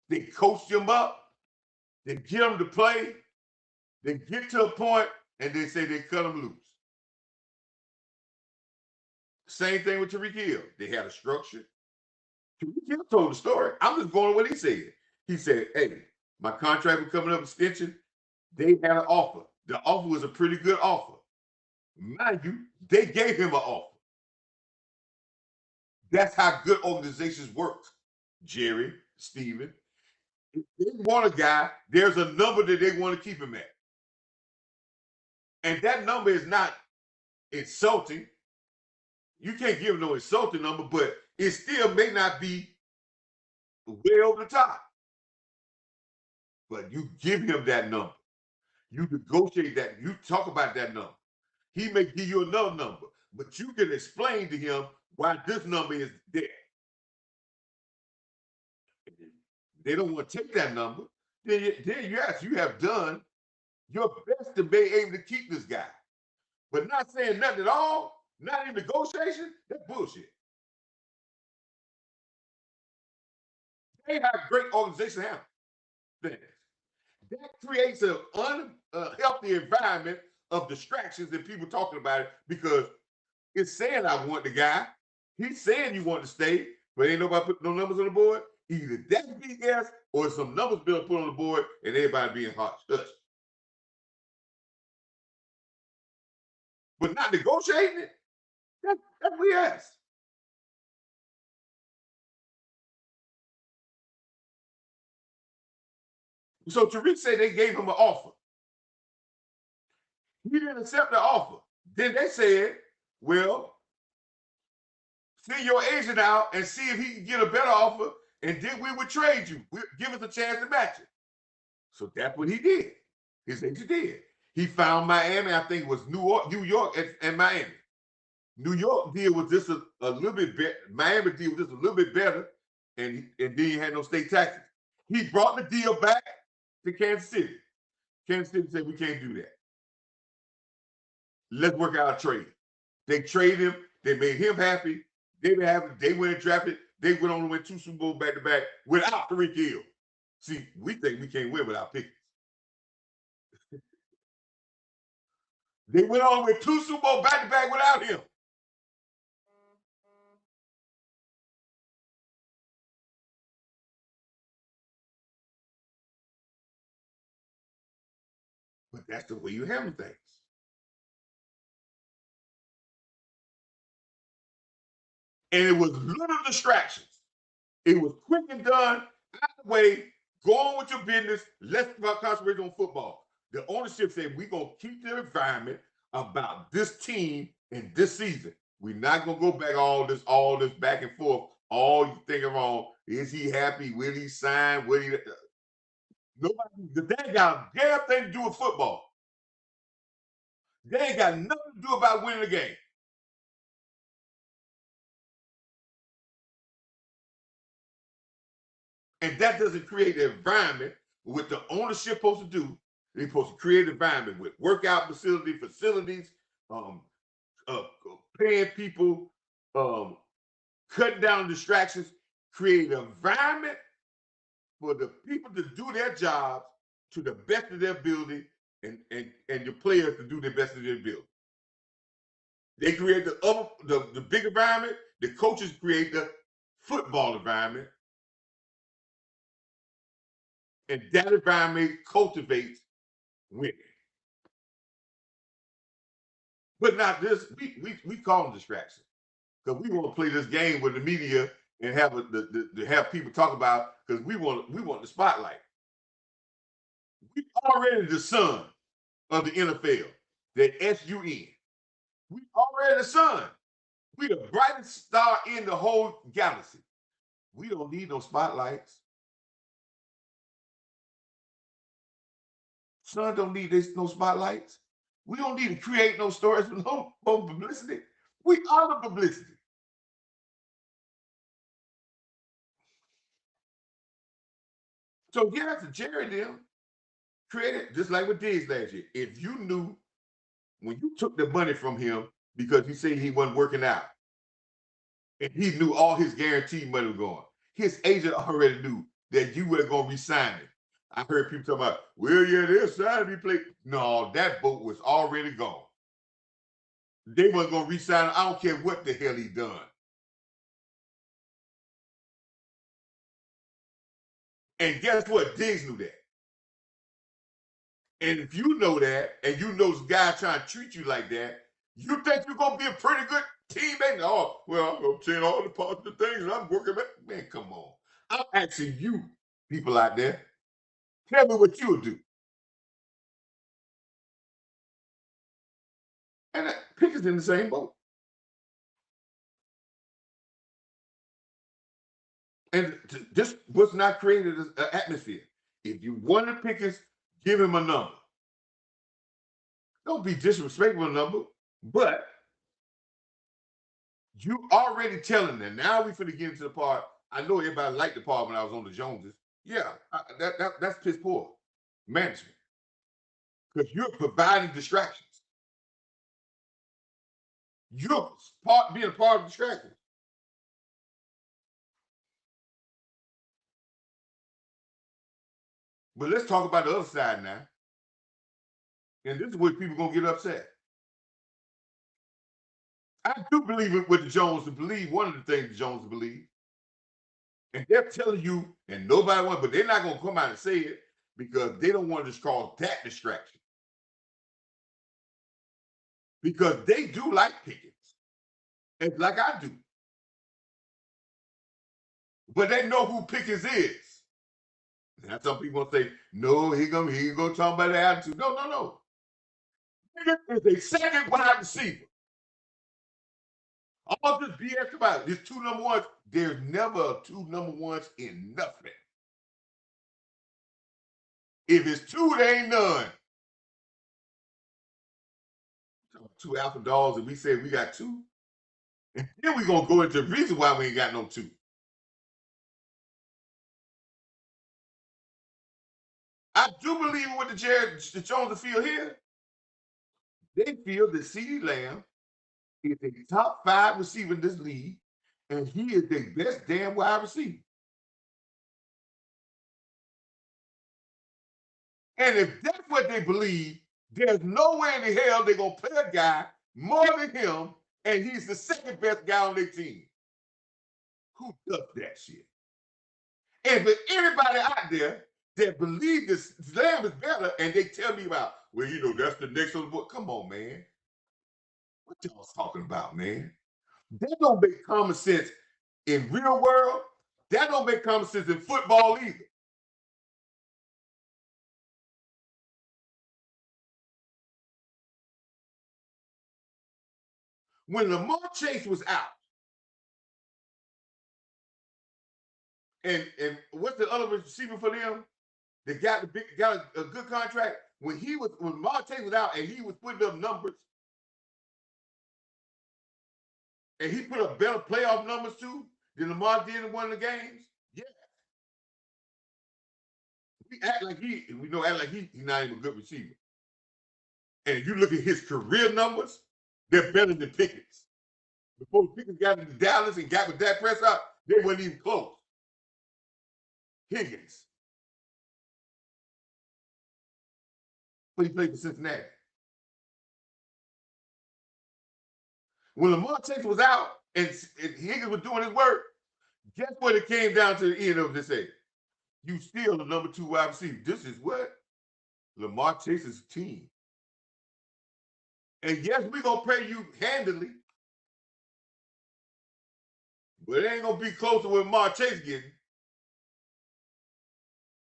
They coach them up. They get them to play. They get to a point and they say they cut them loose. Same thing with Tyreek Hill. They had a structure. Tyreek Hill told the story. I'm just going with what he said. He said, hey, my contract was coming up extension. They had an offer. The offer was a pretty good offer. Mind you, they gave him an offer. That's how good organizations work. Jerry, Steven. If they want a guy, there's a number that they want to keep him at. And that number is not insulting. You can't give him no insulting number, but it still may not be way over the top. But you give him that number. You negotiate that. You talk about that number. He may give you another number, but you can explain to him why this number is there. They don't want to take that number. Then yes, you have done your best to be able to keep this guy. But not saying nothing at all, not in negotiation, that's bullshit. They have great organization handle things. That creates an unhealthy environment of distractions and people talking about it because it's saying I want the guy. He's saying you want to stay, but ain't nobody put no numbers on the board. Either that's BS or some numbers being put on the board and everybody being hot stush. But not negotiating it, that's BS. So Tariq said they gave him an offer. He didn't accept the offer. Then they said, well, send your agent out and see if he can get a better offer, and then we would trade you. Give us a chance to match it. So that's what he did. His agent did. He found Miami. I think it was New York, and Miami. New York deal was just a little bit better. Miami deal was just a little bit better, and then he had no state taxes. He brought the deal back to Kansas City. Kansas City said, we can't do that. Let's work out a trade. They traded him. They made him happy. They were happy. They went and drafted. They went on to win 2 Super Bowls back to back without Tariq Hill. See, we think we can't win without Pickens. They went on with 2 Super Bowls back to back without him. But that's the way you handle things. And it was little distractions. It was quick and done, out of the way, go on with your business. Let's concentrate on football. The ownership said, we're going to keep the environment about this team in this season. We're not going to go back all this back and forth. All you thinking wrong, is he happy? Will he sign? Will he? Nobody, they ain't got a damn thing to do with football. They ain't got nothing to do about winning the game. And that doesn't create the environment what the ownership supposed to do. They're supposed to create an environment with workout facilities, paying people, cutting down distractions, create an environment for the people to do their jobs to the best of their ability, and your players to do the best of their ability. They create the big environment. The coaches create the football environment. And that environment cultivates winning. But not this, we call them distractions. Because we want to play this game with the media and have have people talk about, because we want the spotlight. We already the sun of the NFL, the SUN. We already the sun. We the brightest star in the whole galaxy. We don't need no spotlights. Sun don't need no spotlights. We don't need to create no stories with no publicity. We are the publicity. So yeah, to Jerry them, created just like with Diggs last year. If you knew when you took the money from him because he said he wasn't working out, and he knew all his guaranteed money was going, his agent already knew that you were going to resign him. I heard people talk about, well, yeah, they're signing me play. No, that boat was already gone. They weren't going to resign him. I don't care what the hell he done. And guess what? Diggs knew that. And if you know that, and you know this guy trying to treat you like that, you think you're going to be a pretty good teammate? Oh, well, I'm saying all the positive things, and I'm working. Man, come on. I'm asking you, people out there, tell me what you'll do. And Pickens in the same boat. And this was not created as an atmosphere. If you want to Pickens, give him a number. Don't be disrespectful a number, but you already telling them. Now we finna get into the part. I know everybody liked the part when I was on the Joneses. Yeah, that's piss poor management because you're providing distractions. You're being a part of distractions. But let's talk about the other side now. And this is where people gonna get upset. I do believe it with the Jones to believe one of the things the Jones believe. And they're telling you, and nobody wants, but they're not gonna come out and say it because they don't want to just cause that distraction. Because they do like Pickens. And like I do. But they know who Pickens is. Now some people gonna say, no, he gonna talk about the attitude. No. Pickens is a second wide receiver. All this BS about it, there's two number ones. There's never two number ones in nothing. If it's two, there ain't none. Two alpha dogs, and we say we got two. And then we're gonna go into the reason why we ain't got no two. I do believe what the Jones feel here. They feel that CeeDee Lamb is a top 5 receiver in this league, and he is the best damn wide receiver. And if that's what they believe, there's no way in the hell they're gonna play a guy more than him, and he's the second best guy on their team. Who does that shit? And for anybody out there that believe this Lamb is better, and they tell me about, well, that's the next on the board. Come on, man. What y'all talking about, man? That don't make common sense in real world. That don't make common sense in football either. When Lamar Chase was out, and what's the other receiver for them? They got a good contract. When Lamar Chase was out and he was putting up numbers, and he put up better playoff numbers too than Lamar did in one of the games. Yeah, we act like he's not even a good receiver. And if you look at his career numbers, they're better than Pickens. Before Pickens got into Dallas and got with Dak Prescott, they weren't even close. Higgins. But he played for Cincinnati. When Lamar Chase was out and Higgins was doing his work, guess what it came down to the end of this day? You still the number 2 wide receiver. This is what? Lamar Chase's team. And yes, we're going to pay you handily, but it ain't going to be close to what Lamar Chase getting.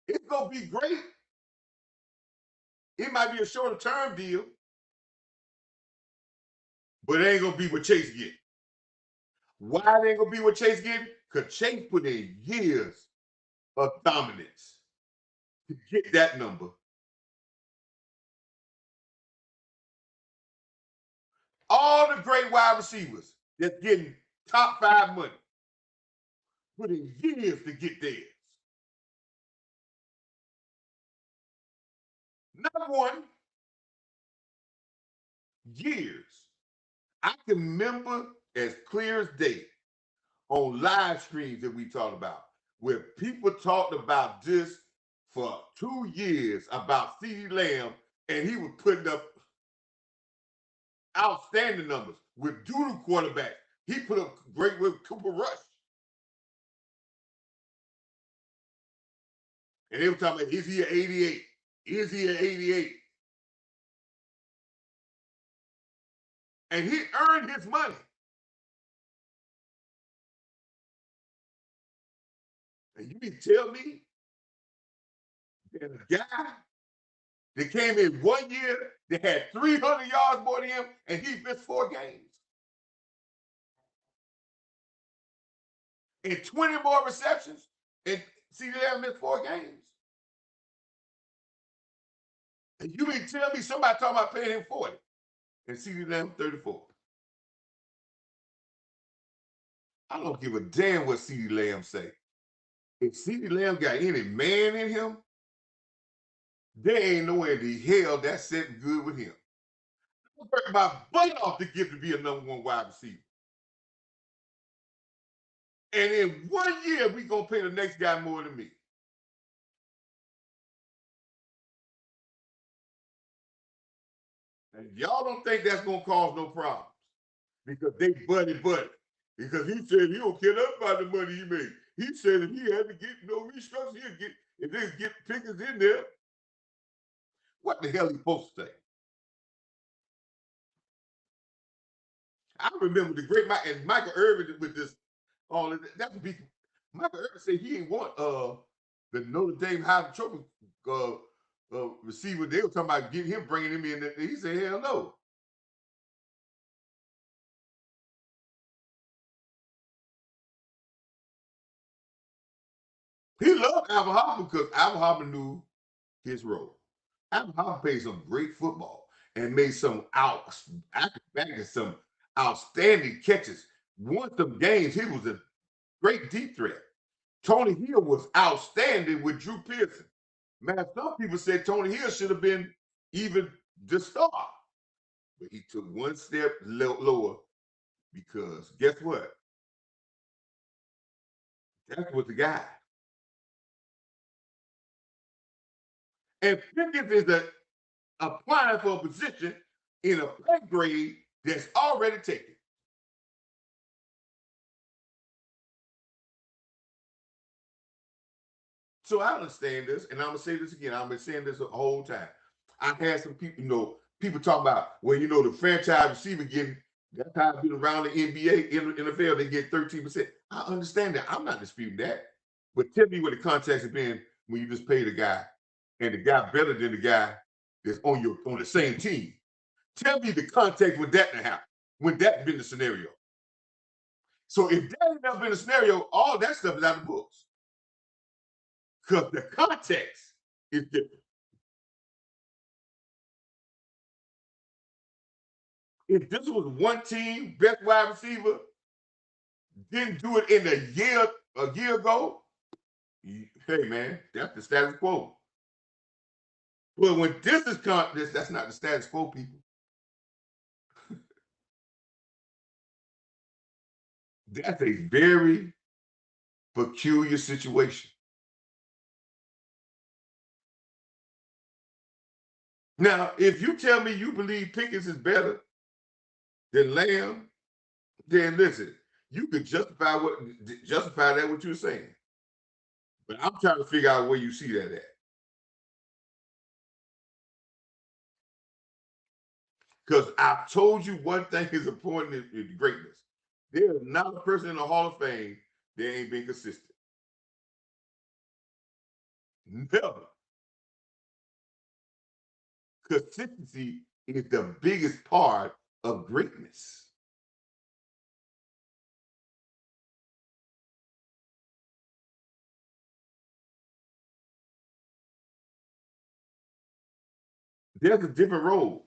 It's going to be great. It might be a shorter term deal, but it ain't going to be what Chase getting. Why it ain't going to be what Chase getting? Because Chase put in years of dominance to get that number. All the great wide receivers that's getting top 5 money put in years to get theirs. Not one, years. I can remember as clear as day on live streams that we talked about, where people talked about this for 2 years about CeeDee Lamb, and he was putting up outstanding numbers with doodle quarterbacks. He put up great with Cooper Rush. And they were talking about, is he an 88? Is he an 88? And he earned his money. And you mean tell me that a guy that came in 1 year that had 300 yards more than him and he missed 4 games? And 20 more receptions and CeeDee Lamb missed 4 games? And you mean tell me somebody talking about paying him 40 and CeeDee Lamb 34? I don't give a damn what CeeDee Lamb say. If CeeDee Lamb got any man in him, there ain't nowhere in the hell that's sitting good with him. I worked my butt off to get to be a number 1 wide receiver. And in 1 year, we gonna pay the next guy more than me. And y'all don't think that's gonna cause no problems because they buddy. Because he said he don't care nothing about the money he made. He said if he had to get no restructure, he'd get if they get Pickens in there. What the hell he supposed to say? I remember the great Mike and Michael Irvin with this. All that would be Michael Irvin said he ain't want the Notre Dame Heisman Trophy receiver. They were talking about getting him, bringing him in. He said hell no. He loved Alvin Harper because Alvin Harper knew his role. Alvin Harper played some great football and made some some outstanding catches. Won some games. He was a great deep threat. Tony Hill was outstanding with Drew Pearson. Man, some people said Tony Hill should have been even the star. But he took one step lower because guess what? That was the guy. And Pickens is applying for a position in a pay grade that's already taken. So I understand this, and I'm gonna say this again. I've been saying this the whole time. I've had some people, people talk about, well, the franchise receiver getting that's how I've been around the NBA, in the NFL, they get 13%. I understand that. I'm not disputing that. But tell me what the context has been when you just paid a guy and the guy better than the guy that's on the same team. Tell me the context when that happened, when that's been the scenario. So if that ain't never been a scenario, all that stuff is out of the books. Because the context is different. If this was one team, best wide receiver, didn't do it in a year ago, hey man, that's the status quo. But when this is that's not the status quo, people. That's a very peculiar situation. Now, if you tell me you believe Pickens is better than Lamb, then listen, you could justify that what you're saying. But I'm trying to figure out where you see that at. Because I've told you one thing is important in greatness. There's not a person in the Hall of Fame that ain't been consistent. Never. Consistency is the biggest part of greatness. There's a different role.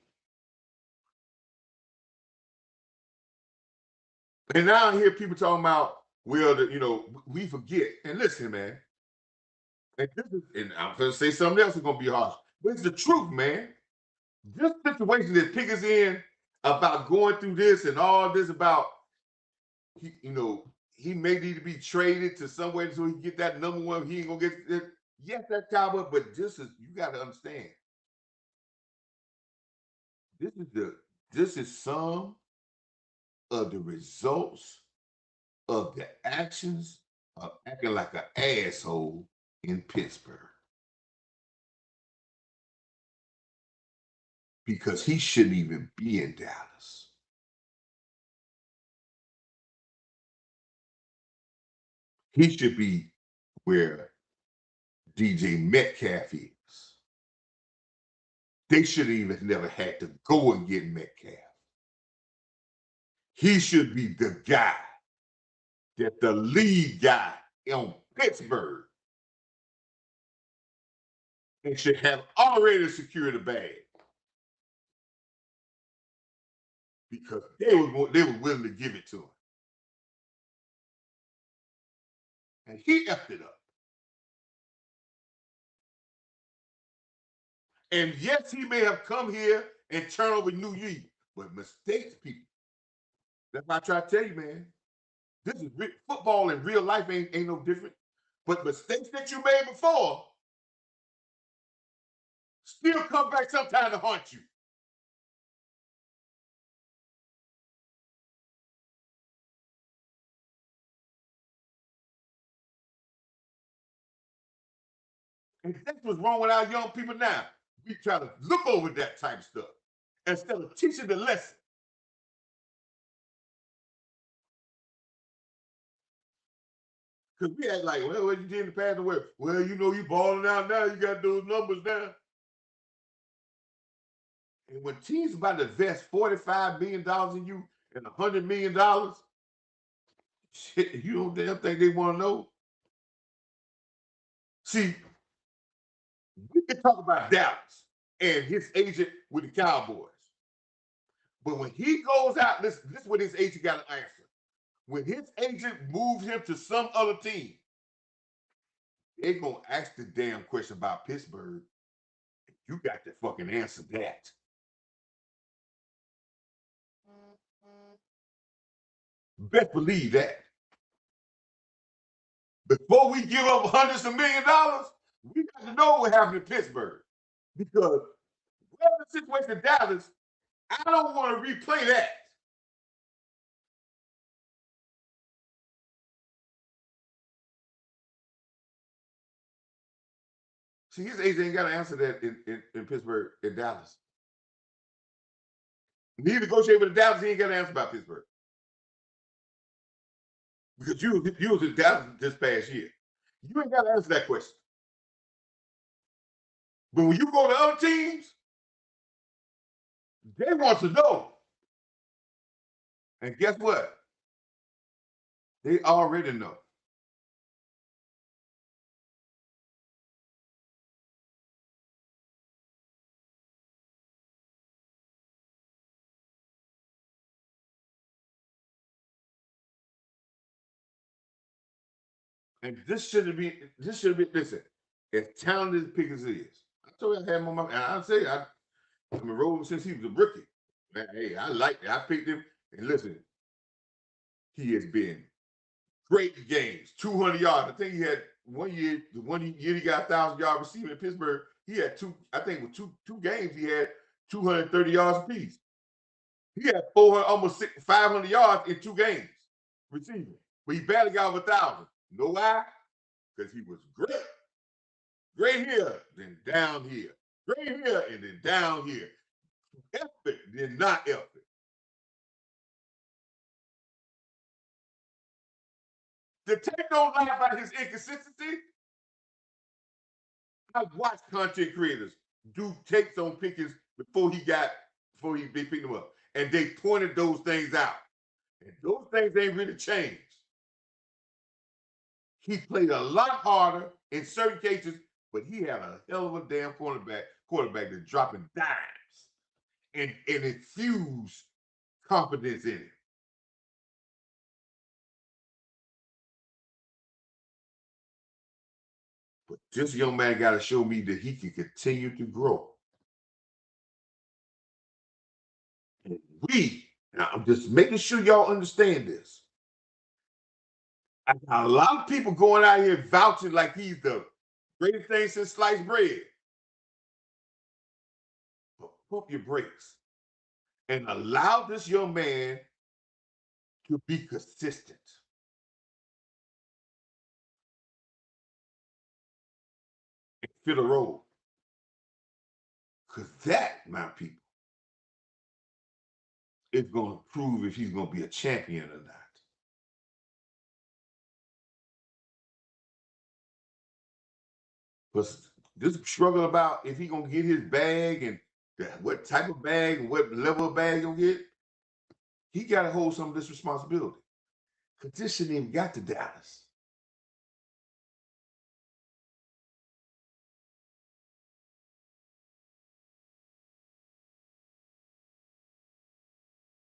And now I hear people talking about, well, we forget. And listen, man, and I'm going to say something else is going to be harsh, but it's the truth, man. This situation that Pickens in about going through this and all this about, he may need to be traded to somewhere so he can get that number 1. He ain't going to get it. Yes, that's Cowboy, but you got to understand. This is some of the results of the actions of acting like an asshole in Pittsburgh. Because he shouldn't even be in Dallas. He should be where DJ Metcalf is. They should have even never had to go and get Metcalf. He should be the guy that the lead guy in Pittsburgh and should have already secured the bag because they were willing to give it to him. And he effed it up. And yes, he may have come here and turned over New York, but mistakes, people. That's why I try to tell you, man. This is football in real life ain't no different. But mistakes that you made before still come back sometime to haunt you. And that's what's wrong with our young people now. We try to look over that type of stuff instead of teaching the lesson. Because we act like, well, what you did in the past, well, you know, you balling out now, you got those numbers now. And when teams about to invest $45 million in you and $100 million, shit, you don't damn think they want to know. See, we can talk about Dallas and his agent with the Cowboys. But when he goes out, this is what his agent got to answer. When his agent moves him to some other team, they're going to ask the damn question about Pittsburgh. You got to fucking answer that. Best believe that. Before we give up hundreds of million dollars, we got to know what happened in Pittsburgh. Because whatever the situation in Dallas, I don't want to replay that. See, his agent ain't got to answer that in Pittsburgh, in Dallas. He negotiated with Dallas, he ain't got to answer about Pittsburgh. Because you was in Dallas this past year. You ain't got to answer that question. But when you go to other teams, they want to know. And guess what? They already know. And this should be, listen, as talented as Pickens is. I told you I had him on my, and I'll say, I've been rolling since he was a rookie. Man, hey, I liked it. I picked him. And listen, he has been great games, 200 yards. I think he had one year he got 1,000-yard receiver in Pittsburgh. He had with two games, he had 230 yards apiece. He had 500 yards in 2 games receiving. But he barely got over 1,000. You know why? Because he was great. Great here, then down here. Great here, and then down here. Epic, then not epic. The tape don't lie about his inconsistency. I've watched content creators do takes on Pickens before they picked him up. And they pointed those things out. And those things ain't really changed. He played a lot harder in certain cases, but he had a hell of a damn quarterback that's dropping dimes and infuse confidence in it. But this young man got to show me that he can continue to grow. And now I'm just making sure y'all understand this. I got a lot of people going out here vouching like he's the greatest thing since sliced bread. But pump your brakes and allow this young man to be consistent. And fit a role. Because that, my people, is going to prove if he's going to be a champion or not. But this struggle about if he gonna get his bag and what type of bag and what level of bag he'll get, he got to hold some of this responsibility. Because this shouldn't even got to Dallas.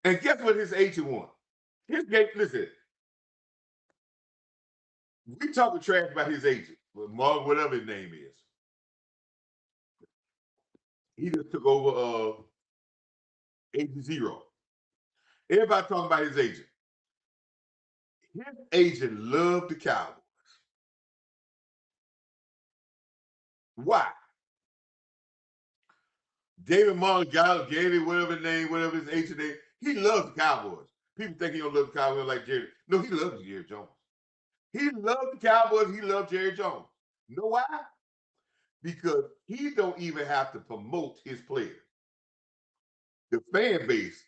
And guess what his agent wants? His game, listen, we talking trash about his agent, Marv, whatever his name is. He just took over Agent Zero. Everybody talking about his agent. His agent loved the Cowboys. Why? David Marlon got Gary, whatever his name, whatever his agent name. He loves the Cowboys. People think he don't love the Cowboys like Jerry. No, he loves Jerry Jones. He loved the Cowboys. He loved Jerry Jones. You know why? Because he don't even have to promote his players. The fan base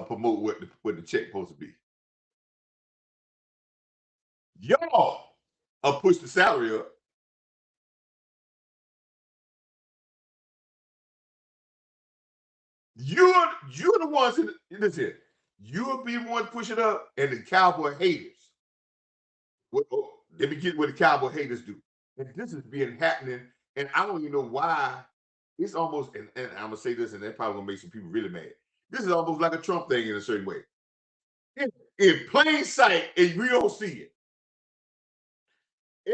promote what the check supposed to be. Y'all push the salary up. You're the ones in listen. You'll be the one to push it up, and the Cowboy haters. Let me get what the Cowboy haters do. And this is being happening, and I don't even know why. It's almost, and I'm gonna say this, and that probably gonna make some people really mad. This is almost like a Trump thing in a certain way. In plain sight, and we don't see it.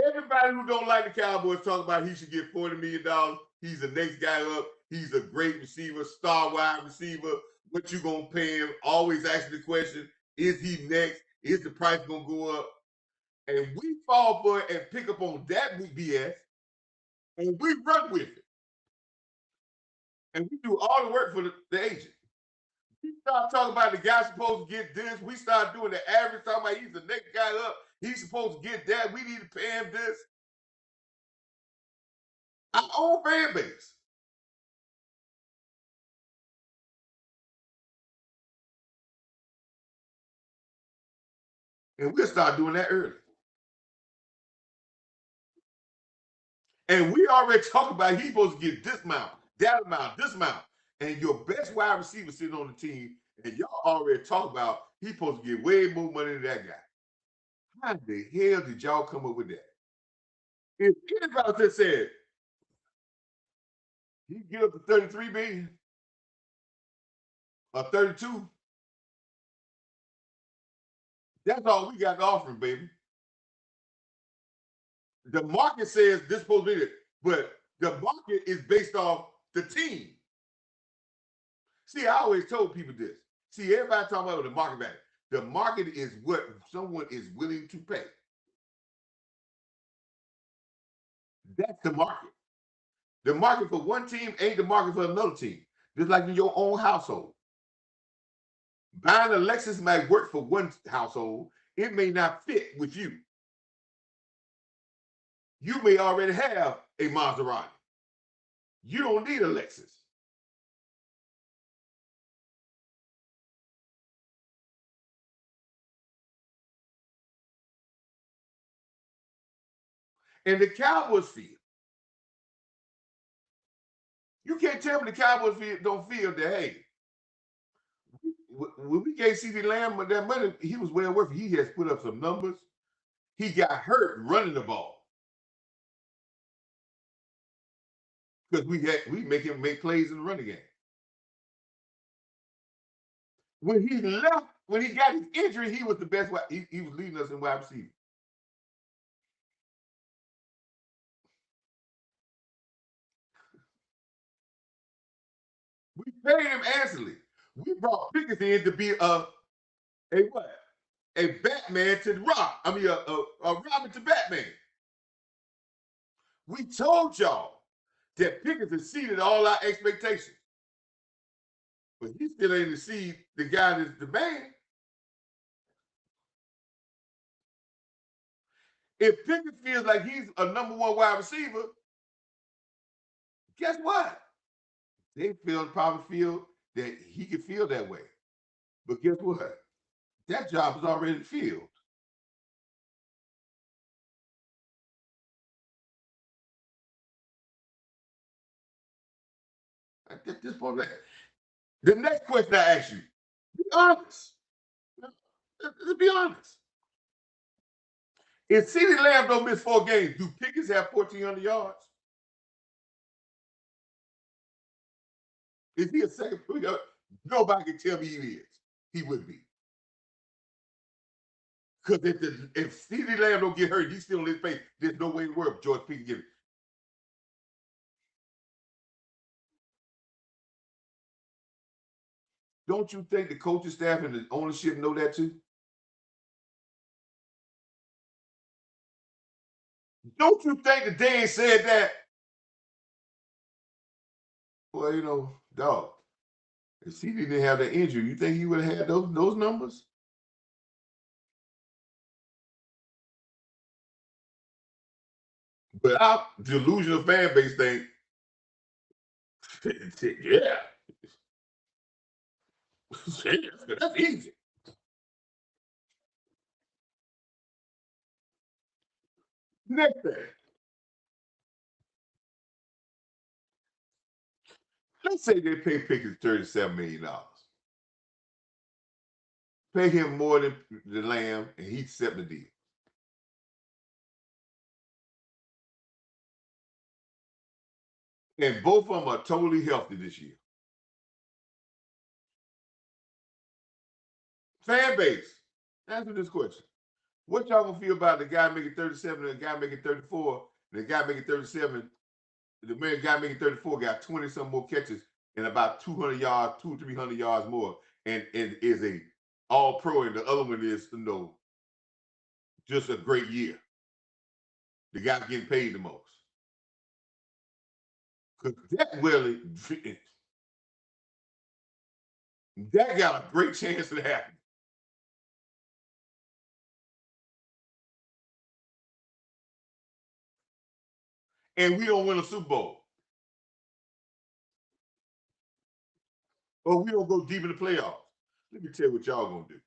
Everybody who don't like the Cowboys talk about he should get $40 million. He's the next guy up. He's a great receiver, star wide receiver. What you gonna pay him? Always asking the question: is he next? Is the price gonna go up? And we fall for it and pick up on that BS, and we run with it. And we do all the work for the agent. We start talking about the guy supposed to get this. We start doing the average, talking about he's the next guy up. He's supposed to get that. We need to pay him this. Our own fan base. And we'll start doing that early. And we already talked about he's supposed to get this amount, that amount, this amount. And your best wide receiver sitting on the team, and y'all already talk about he's supposed to get way more money than that guy. How the hell did y'all come up with that? If anybody just said he get up to 33 million or 32, that's all we got to offer him, baby. The market says this supposed to be it, but the market is based off the team. See, I always told people this. See, everybody talking about the market value. The market is what someone is willing to pay. That's the market. The market for one team ain't the market for another team. Just like in your own household. Buying a Lexus might work for one household. It may not fit with you. You may already have a Maserati. You don't need a Lexus. And the Cowboys feel. You can't tell me the Cowboys don't feel that, hey, when we gave CD Lamb that money, he was well worth it. He has put up some numbers. He got hurt running the ball. Because we make him make plays in the running game. When he left, when he got his injury, he was the best. He was leading us in wide receiver. We paid him handsomely. We brought Pickens in to be a what? A Batman to Rob. I mean, a Robin to Batman. We told y'all that Pickens exceeded all our expectations. But he still ain't exceed the guy that's the man. If Pickens feels like he's a number one wide receiver, guess what? They probably feel that he can feel that way. But guess what? That job is already filled. at this point. The next question I ask you, be honest. Let's be honest. If CeeDee Lamb don't miss 4 games, do Pickens have 1,400 yards? Is he a second? Nobody can tell me he is. He would be. Because if CeeDee Lamb don't get hurt, he's still in his face. There's no way in the world George Pickens get it. Don't you think the coaching staff and the ownership know that too? Don't you think that they ain't said that? Well, you know, dog. If CeeDee didn't have that injury, you think he would have had those numbers? But our delusional fan base think, yeah, that's easy. Next thing, let's say they pay Pickens $37 million. Pay him more than the Lamb, and he accept the deal. And both of them are totally healthy this year. Fan base, answer this question. What y'all gonna feel about the guy making 37 and the guy making 34, and the guy making 37, the guy making 34 got 20 some more catches and about 200 yards, 200-300 yards more, and is a all pro, and the other one is, you know, just a great year. The guy getting paid the most. Because that Willie, that got a great chance to happen. And we don't win a Super Bowl. Or we don't go deep in the playoffs. Let me tell you what y'all gonna do.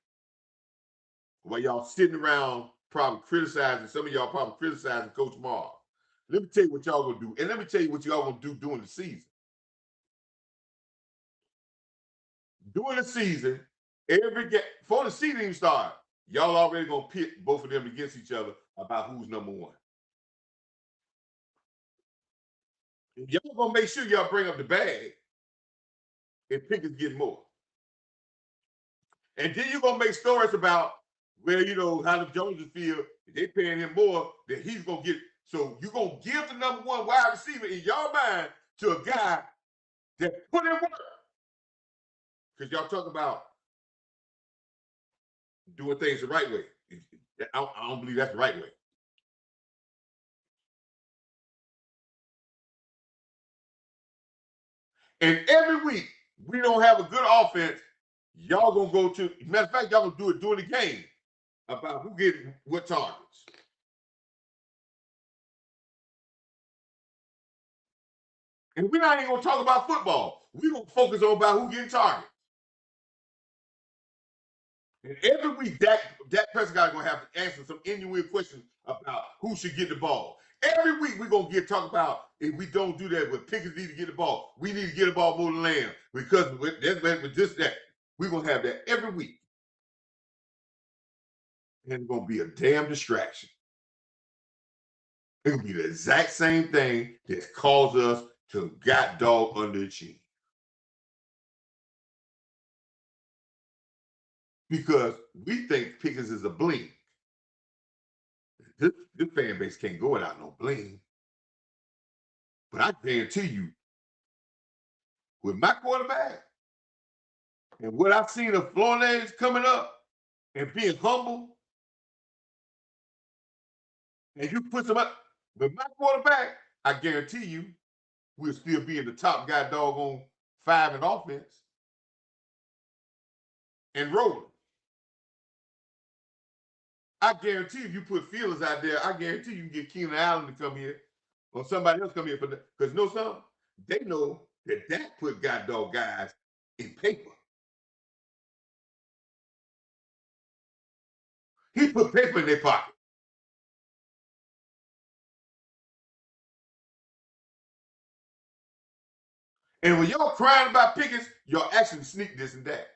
While y'all sitting around probably criticizing, some of y'all probably criticizing Coach Marv. Let me tell you what y'all gonna do. And let me tell you what y'all gonna do during the season. During the season, every game, before the season even start, y'all already gonna pit both of them against each other about who's number one. Y'all gonna make sure y'all bring up the bag if Pickens get more. And then you're gonna make stories about where, you know, how the Joneses feel. They paying him more than he's gonna get. So you're gonna give the number one wide receiver in your mind to a guy that put in work. Because y'all talk about doing things the right way. I don't believe that's the right way. And every week we don't have a good offense. Y'all gonna go to, matter of fact, y'all gonna do it during the game about who get what targets. And we're not even gonna talk about football. We're gonna focus on about who getting targets. And every week, Dak Prescott gonna have to answer some innuendo questions about who should get the ball. Every week we're gonna talk about if we don't do that, but Pickens need to get the ball. We need to get the ball more than Lamb because with this that we're gonna have that every week. And it's gonna be a damn distraction. It's gonna be the exact same thing that caused us to got dog underachieve. Because we think Pickens is a bling. This fan base can't go without no bling. But I guarantee you, with my quarterback and what I've seen of Flores coming up and being humble, and you put some up with my quarterback, I guarantee you we'll still be in the top guy doggone 5 in offense and rolling. I guarantee if you put feelers out there, I guarantee you can get Keenan Allen to come here or somebody else come here for that. Because you know something? They know that Dak put god dog guys in paper. He put paper in their pocket. And when y'all crying about Pickens, y'all actually sneak this and that.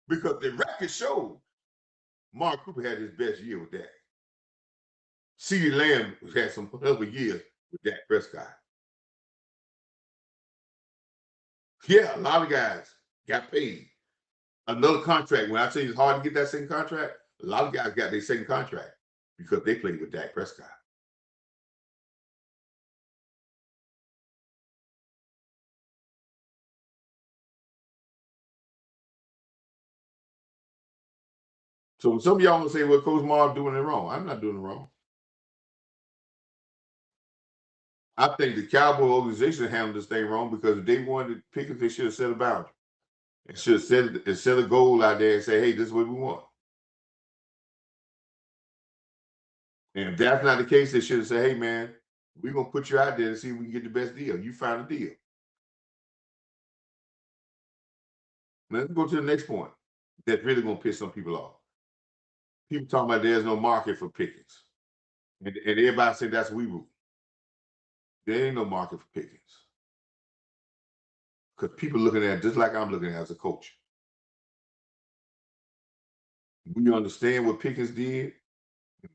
Because the record showed Mark Cooper had his best year with that. CeeDee Lamb had some other years with Dak Prescott. Yeah, a lot of guys got paid. Another contract. When I tell you it's hard to get that second contract, a lot of guys got their second contract because they played with Dak Prescott. So some of y'all will say, well, Coach Marv doing it wrong. I'm not doing it wrong. I think the Cowboy organization handled this thing wrong because if they wanted Pickens, they should have set a boundary. It should have set a goal out there and say, hey, this is what we want. And if that's not the case, they should have said, hey, man, we're going to put you out there to see if we can get the best deal. You find a deal. Let's go to the next point. That's really going to piss some people off. People talking about there's no market for Pickens. And everybody say that's we rule. There ain't no market for Pickens. Because people looking at it just like I'm looking at it as a coach. We understand what Pickens did.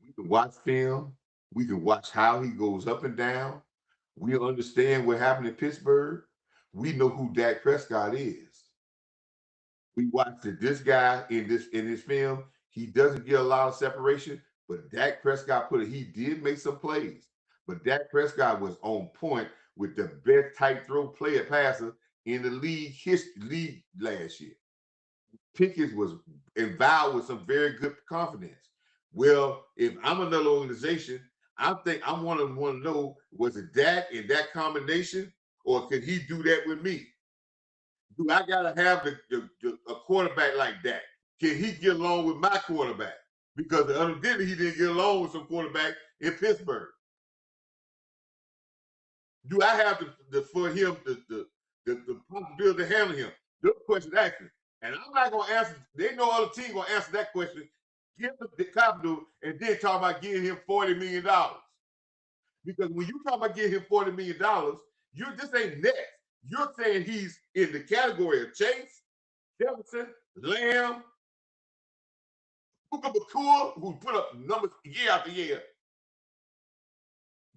We can watch film. We can watch how he goes up and down. We understand what happened in Pittsburgh. We know who Dak Prescott is. We watched that this guy in this film, he doesn't get a lot of separation, but Dak Prescott he did make some plays. But Dak Prescott was on point with the best tight throw player passer in the league last year. Pickens was endowed with some very good confidence. Well, if I'm another organization, I think I want to know, was it Dak in that combination, or could he do that with me? Do I gotta have a quarterback like that? Can he get along with my quarterback? Because the other day he didn't get along with some quarterback in Pittsburgh. Do I have for him the possibility to handle him? The question actually, and I'm not gonna answer. There ain't no other team gonna answer that question. Give the capital and then talk about giving him $40 million. Because when you talk about giving him $40 million, this ain't net. You're saying he's in the category of Chase, Jefferson, Lamb, Puka Bakua, who put up numbers year after year,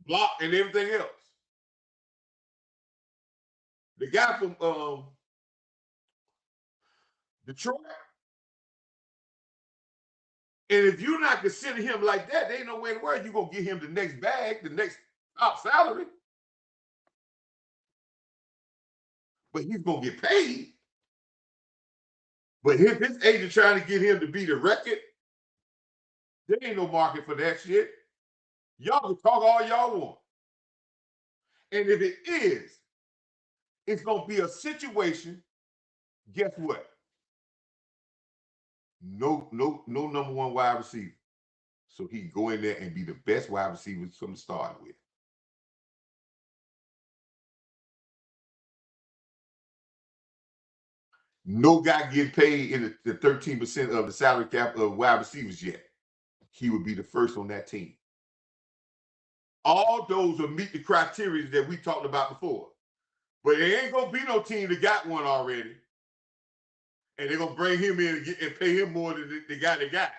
block and everything else. The guy from Detroit. And if you're not considering him like that, there ain't no way in the world you're going to get him the next bag, the next top salary. But he's going to get paid. But if his agent trying to get him to be the record, there ain't no market for that shit. Y'all can talk all y'all want. And if it is, it's going to be a situation, guess what? No number one wide receiver. So he can go in there and be the best wide receiver from the start with. No guy getting paid in the 13% of the salary cap of wide receivers yet. He would be the first on that team. All those will meet the criteria that we talked about before. But there ain't going to be no team that got one already. And they're going to bring him in and pay him more than the guy they got.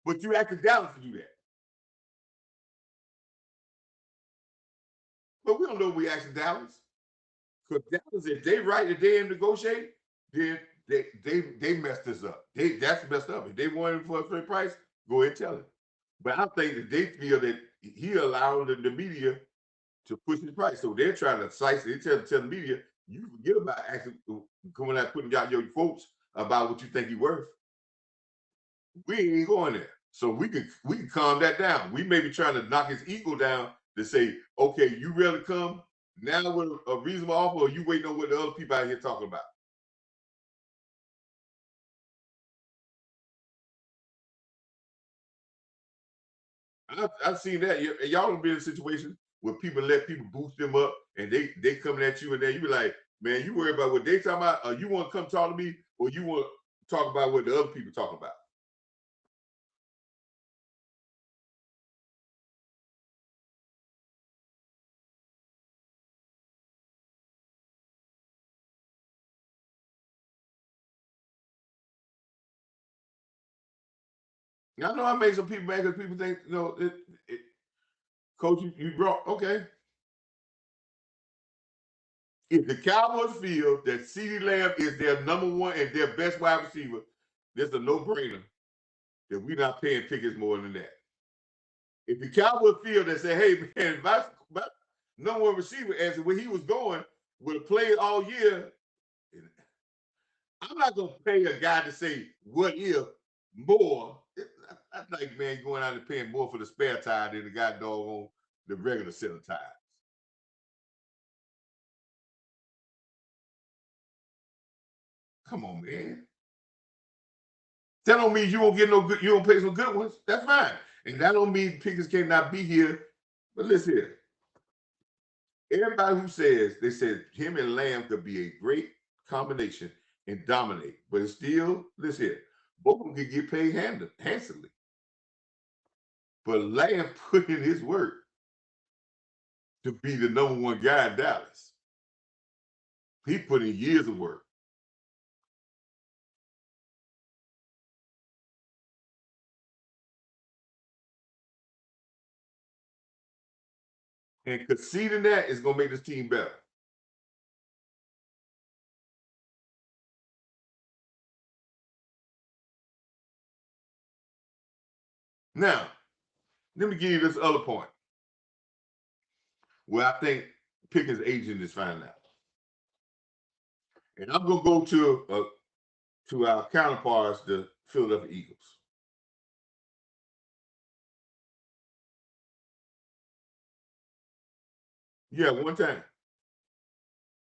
But you asked Dallas to do that. But we don't know if we asked Dallas. Because Dallas, if they right, if they negotiate, then they messed this up. That's messed up. If they want him for a straight price, go ahead and tell him. But I think that they feel that he allowed the media to push his price. So they're trying to slice it. They tell the media, you forget about actually coming out putting out your quotes about what you think he's worth. We ain't going there. So we can calm that down. We may be trying to knock his ego down to say, okay, you really come now with a reasonable offer, or you waiting on what the other people out here talking about? I've seen that. Y'all don't be in a situation where people let people boost them up and they coming at you, and then you be like, man, you worry about what they talking about, or you want to come talk to me, or you want to talk about what the other people talking about. I know I made some people mad because people think, Coach, you brought, okay. If the Cowboys feel that CeeDee Lamb is their number one and their best wide receiver, there's a no-brainer that we're not paying Pickens more than that. If the Cowboys feel that say, hey, man, my number one receiver, as where he was going, would have played all year, I'm not going to pay a guy to say, what if more? That's like, man, going out and paying more for the spare tire than the guy doggone the regular set of tires. Come on, man. That don't mean you won't get no good, you don't pay some good ones. That's fine. And that don't mean Pickens cannot be here. But listen here. Everybody who says, they said him and Lamb could be a great combination and dominate. But it's still, listen here, both of them could get paid handsomely. But Lamb put in his work to be the number one guy in Dallas. He put in years of work. And conceding that is going to make this team better. Now, let me give you this other point where I think Pickens' agent is finding out. And I'm going to go to our counterparts, the Philadelphia Eagles. Yeah, one time.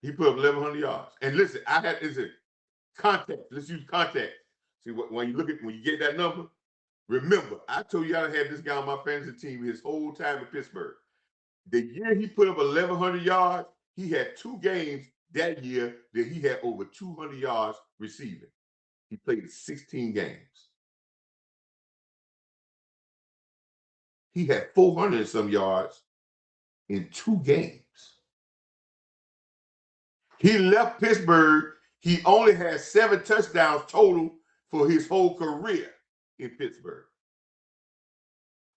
He put up 1,100 yards. And listen, contact. Let's use contact. See, when you get that number, remember, I told you I had this guy on my fantasy team his whole time in Pittsburgh. The year he put up 1,100 yards, he had 2 games that year that he had over 200 yards receiving. He played 16 games. He had 400 and some yards in 2 games. He left Pittsburgh. He only had 7 touchdowns total for his whole career in Pittsburgh.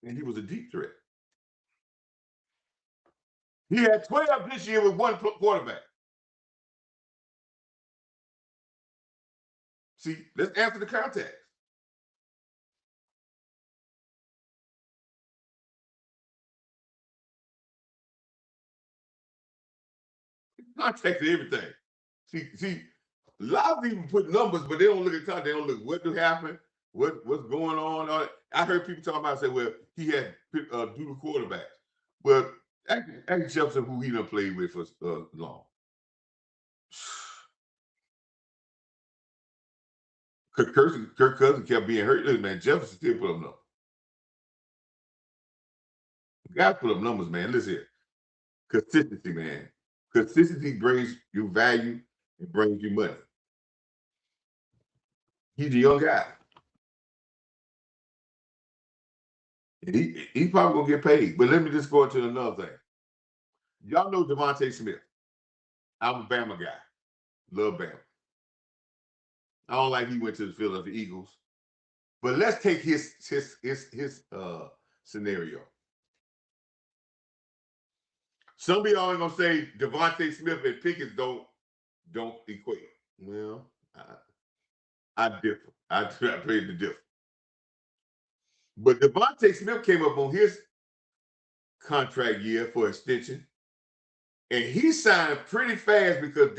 And he was a deep threat. He had 12 this year with 1 quarterback. See, let's answer the context. Context is everything. See, a lot of people put numbers, but they don't look at context. They don't look what happened, what's going on. I heard people talking about say, well, he had dual quarterbacks. Well, ask Jefferson who he done played with for long. Kirk Cousins kept being hurt. Listen, man, Jefferson still put up numbers. Guys put up numbers, man. Listen here. Consistency, man. Consistency brings you value. It brings you money. He's a young guy. And he's probably going to get paid. But let me just go into another thing. Y'all know Devontae Smith. I'm a Bama guy. Love Bama. I don't like he went to the Philadelphia Eagles. But let's take his scenario. Some of y'all are gonna say Devontae Smith and Pickens don't equate. Well, I differ. I played the differ. But Devontae Smith came up on his contract year for extension, and he signed pretty fast because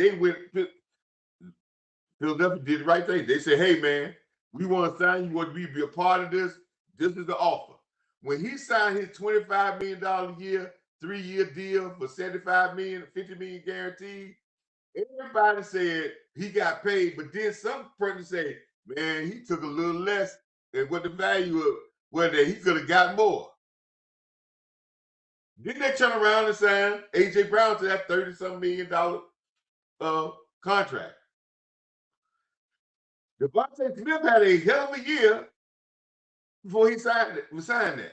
Philadelphia did the right thing. They said, "Hey, man, we want to sign you. Want to be a part of this? This is the offer." When he signed his $25 million a year, 3-year deal for $75 million, $50 million guaranteed, everybody said he got paid. But then some person said, "Man, he took a little less than what the value of whether he could have got more." Then they turn around and sign A.J. Brown to that $30-something million contract. Devontae Smith had a hell of a year before he signed that.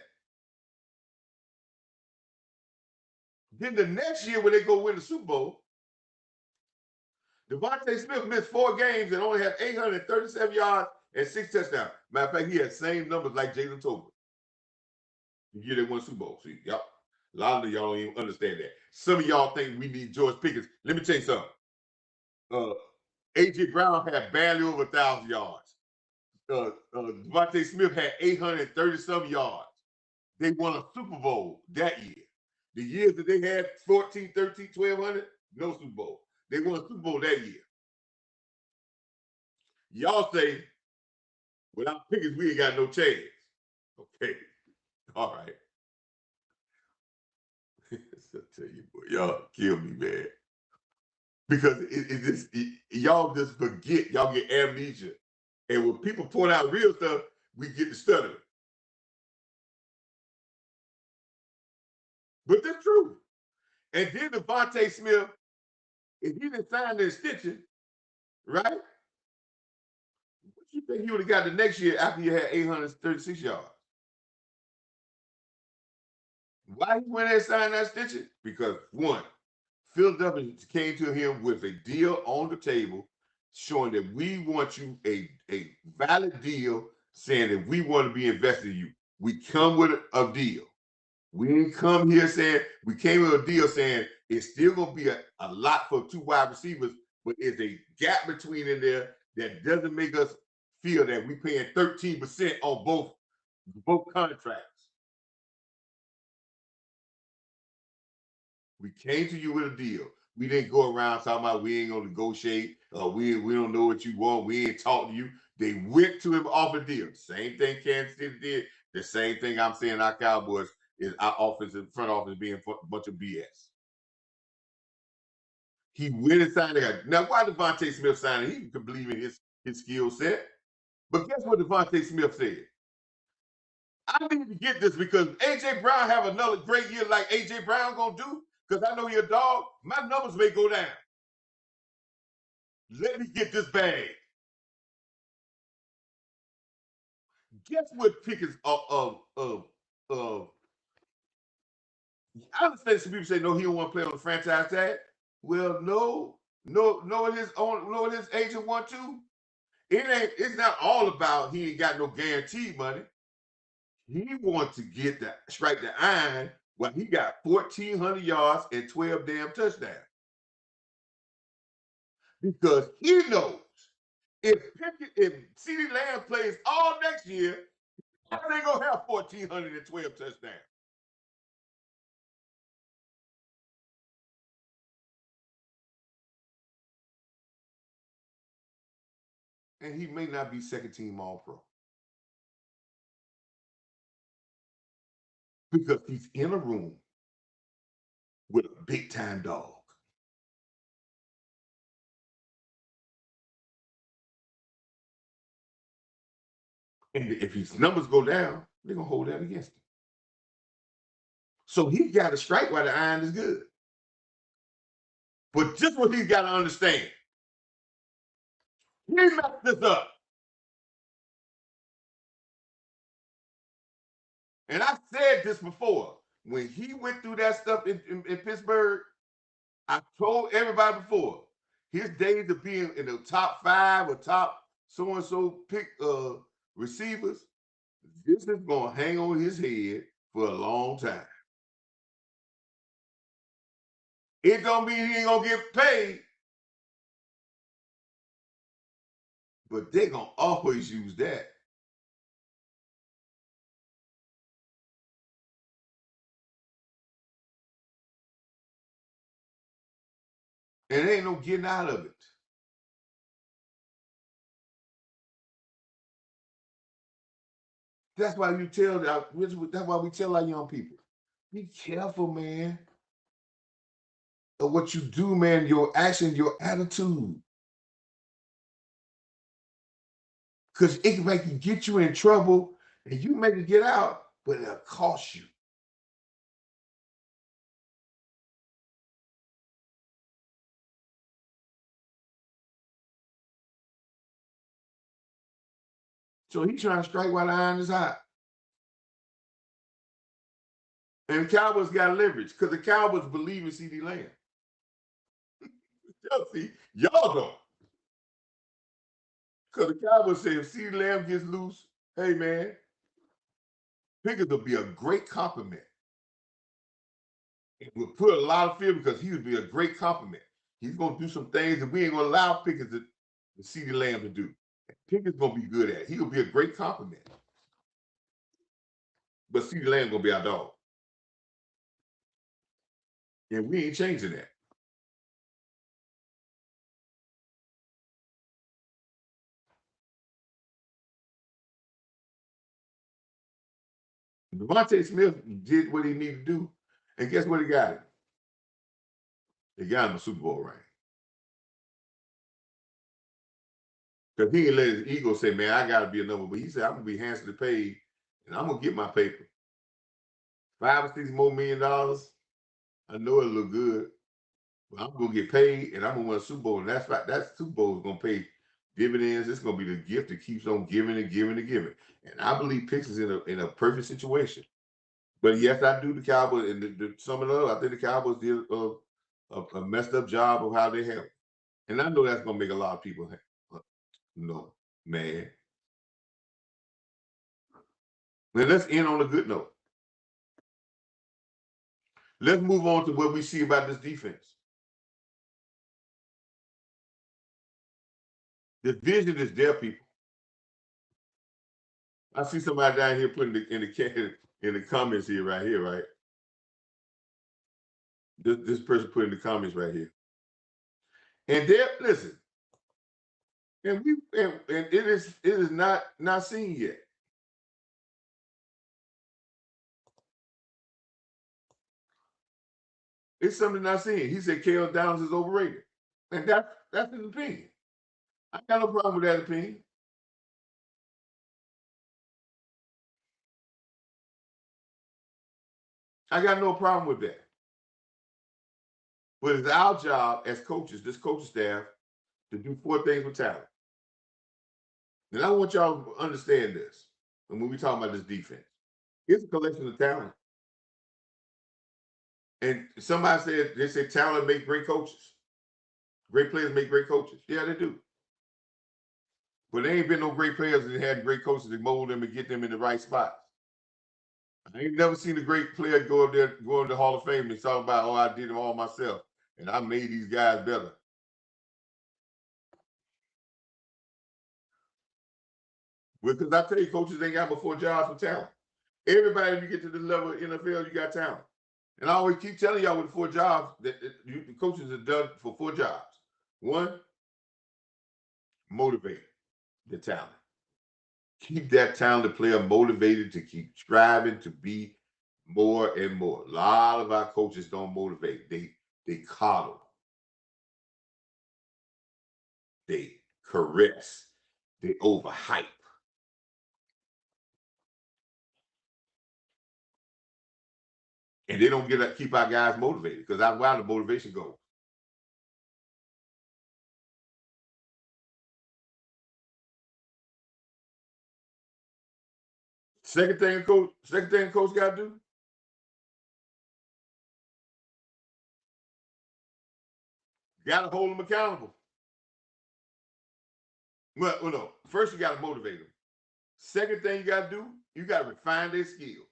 Then the next year when they go win the Super Bowl, Devontae Smith missed 4 games and only had 837 yards and 6 touchdowns. Matter of fact, he had same numbers like Jalen Tolbert. The year they won Super Bowl. See, y'all, a lot of y'all don't even understand that. Some of y'all think we need George Pickens. Let me tell you something. A.J. Brown had barely over 1,000 yards. Devontae Smith had 830-some yards. They won a Super Bowl that year. The years that they had 14, 13, 1,200, no Super Bowl. They won a Super Bowl that year. Y'all say, without Pickens, we ain't got no chance. Okay. All right. I tell you, boy, y'all kill me, man. Because y'all just forget, y'all get amnesia. And when people point out real stuff, we get to stutter. But that's true. And then Devontae Smith, if he didn't sign the extension, right? What you think he would have got the next year after you had 836 yards? Why he went and signed that extension? Because one, Philadelphia came to him with a deal on the table showing that we want you a valid deal, saying that we want to be invested in you. We come with a deal. We didn't come here saying, we came with a deal saying it's still going to be a lot for 2 wide receivers, but it's a gap between in there that doesn't make us feel that we're paying 13% on both contracts. We came to you with a deal. We didn't go around talking about we ain't gonna negotiate. We don't know what you want. We ain't talk to you. They went to him off a deal. Same thing Kansas City did. The same thing I'm saying our Cowboys is our offensive front office being a bunch of BS. He went and signed the guy. Now, why Devontae Smith signed it? He could believe in his skill set. But guess what Devontae Smith said? I need to get this because A.J. Brown have another great year like A.J. Brown gonna do, because I know you're a dog. My numbers may go down. Let me get this bag. Guess what Pickens I understand some people say no, he don't want to play on the franchise tag. Well, no, his agent want to. It's not all about he ain't got no guaranteed money. He wants to get strike the iron when he got 1,400 yards and 12 damn touchdowns. Because he knows if CeeDee Lamb plays all next year, they gonna have 1,412 touchdowns. And he may not be second team all pro. Because he's in a room with a big time dog. And if his numbers go down, they're gonna hold that against him. So he got to strike while the iron is good. But just what he's got to understand, he messed this up. And I said this before. When he went through that stuff in Pittsburgh, I told everybody before, his days of being in the top 5 or top so-and-so pick receivers, this is going to hang on his head for a long time. It don't mean he ain't going to get paid, but they're going to always use that. And there ain't no getting out of it. That's why we tell our young people, be careful, man, of what you do, man, your action, your attitude. Because it can make you get you in trouble and you make it get out, but it'll cost you. So he's trying to strike while the iron is hot. And the Cowboys got leverage because the Cowboys believe in CeeDee Lamb. See, y'all don't. Because the Cowboys say if CeeDee Lamb gets loose, hey man, Pickens will be a great compliment. It would put a lot of fear because he would be a great compliment. He's gonna do some things that we ain't gonna allow Pickens to CeeDee Lamb to do. Pickens gonna be good at it. He'll be a great compliment. But CeeDee Lamb gonna be our dog. And we ain't changing that. Devontae Smith did what he needed to do, and guess what he got him? He got him a Super Bowl ring. Because he didn't let his ego say, man, I got to be a number. But he said, I'm going to be handsomely paid, and I'm going to get my paper. $5 or $6 more million. I know it'll look good, but I'm going to get paid, and I'm going to win a Super Bowl. And that's right. That Super Bowl is going to pay dividends. It's going to be the gift that keeps on giving and giving and giving. And I believe Pickens is in a perfect situation. But yes, I do the Cowboys, and some of the I think the Cowboys did a messed up job of how they handled it. And I know that's going to make a lot of people mad. Now let's end on a good note. Let's move on to what we see about this defense. The vision is there, people. I see somebody down here putting in the comments here, right? This person put in the comments right here. And there, listen, and it is not seen yet. It's something not seen. He said Kale Downs is overrated. And that's his opinion. I got no problem with that opinion. I got no problem with that. But it's our job as coaches, this coaching staff, to do 4 things with talent. And I want y'all to understand this. And when we talk about this defense, it's a collection of talent. And somebody said, they say talent makes great coaches. Great players make great coaches. Yeah, they do. But there ain't been no great players that had great coaches to mold them and get them in the right spots. I ain't never seen a great player go up there, go into the Hall of Fame and talk about, oh, I did it all myself. And I made these guys better. Because I tell you, coaches ain't got but 4 jobs for talent. Everybody, if you get to the level of NFL, you got talent. And I always keep telling y'all with 4 jobs that the coaches are done for 4 jobs. 1, motivate the talent. Keep that talented player motivated to keep striving to be more and more. A lot of our coaches don't motivate. They coddle. They caress. They overhype. And they don't keep our guys motivated because that's why the motivation goes. Second thing coach got to do, got to hold them accountable. Well, no. First, you got to motivate them. Second thing you got to do, you got to refine their skills.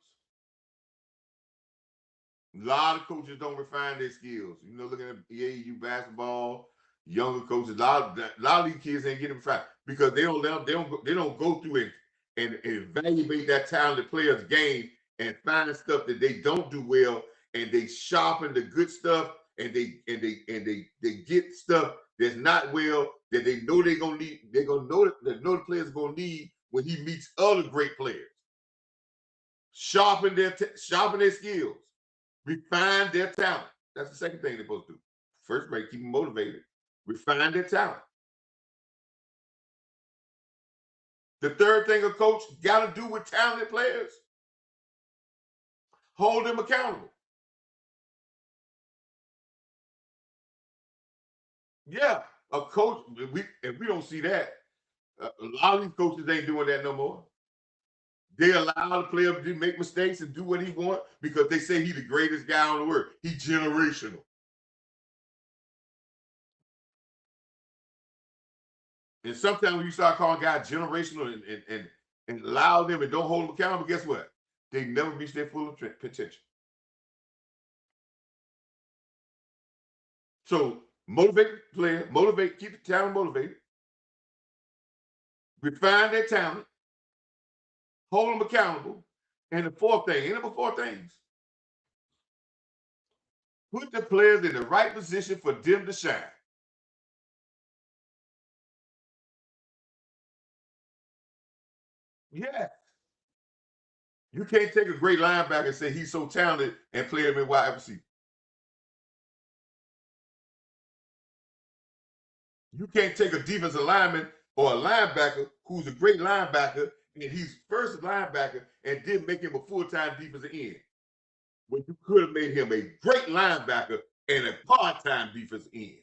A lot of coaches don't refine their skills. You know, looking at AAU basketball, younger coaches, a lot of these kids ain't getting refined because they don't go through it and evaluate that talented player's game and find stuff that they don't do well, and they sharpen the good stuff, and they get stuff that's not well that they know they're gonna need. They're gonna know the player's gonna need when he meets other great players. Sharpen their skills. Refine their talent. That's the second thing they're supposed to do. First, keep them motivated. Refine their talent. The third thing a coach got to do with talented players, hold them accountable. Yeah, a coach, if we don't see that, a lot of these coaches ain't doing that no more. They allow the player to make mistakes and do what he wants because they say he's the greatest guy on the earth. He's generational. And sometimes when you start calling guys generational and allow them and don't hold them accountable, guess what? They never reach their full potential. So motivate the player, keep the talent motivated, refine their talent, hold them accountable. And the fourth thing, any of the four things, put the players in the right position for them to shine. Yeah. You can't take a great linebacker and say he's so talented and play him in wide receiver. You can't take a defensive lineman or a linebacker who's a great linebacker and he's first linebacker and then make him a full-time defensive end. When you could have made him a great linebacker and a part-time defensive end.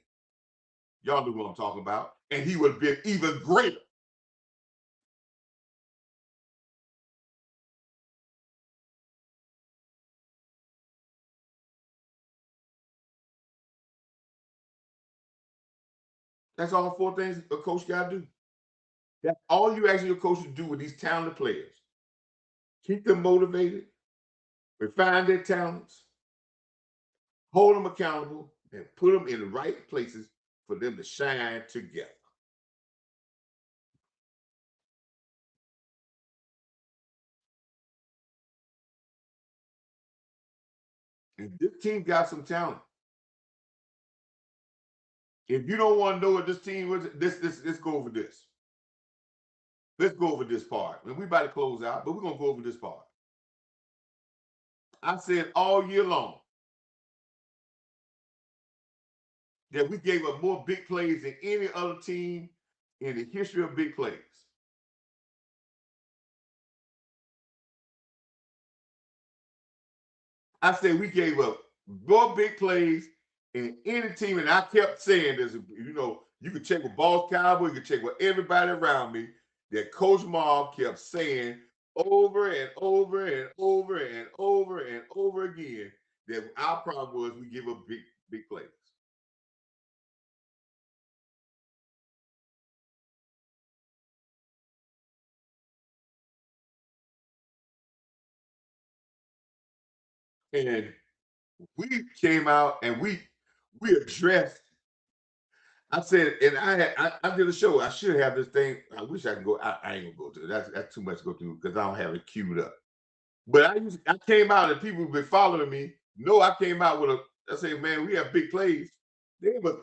Y'all know what I'm talking about. And he would have been even greater. That's all four things a coach got to do. That's all you asking your coach to do with these talented players. Keep them motivated, refine their talents, hold them accountable, and put them in the right places for them to shine together. And this team got some talent. If you don't want to know what this team was, let's go over this. Let's go over this part. And we about to close out, but we're gonna go over this part. I said all year long that we gave up more big plays than any other team in the history of big plays. I said we gave up more big plays in any team, and I kept saying this. You could check with Boss Cowboy, you could check with everybody around me. That Coach Marv kept saying over and over and over and over and over again that our problem was we give up big plays. And we came out and we addressed. I said, and I did a show. I should have this thing. I wish I could go. I ain't gonna go to it. That's too much to go through because I don't have it queued up. But I came out and people who've been following me know I came out with I say, man, we have big plays. They have a,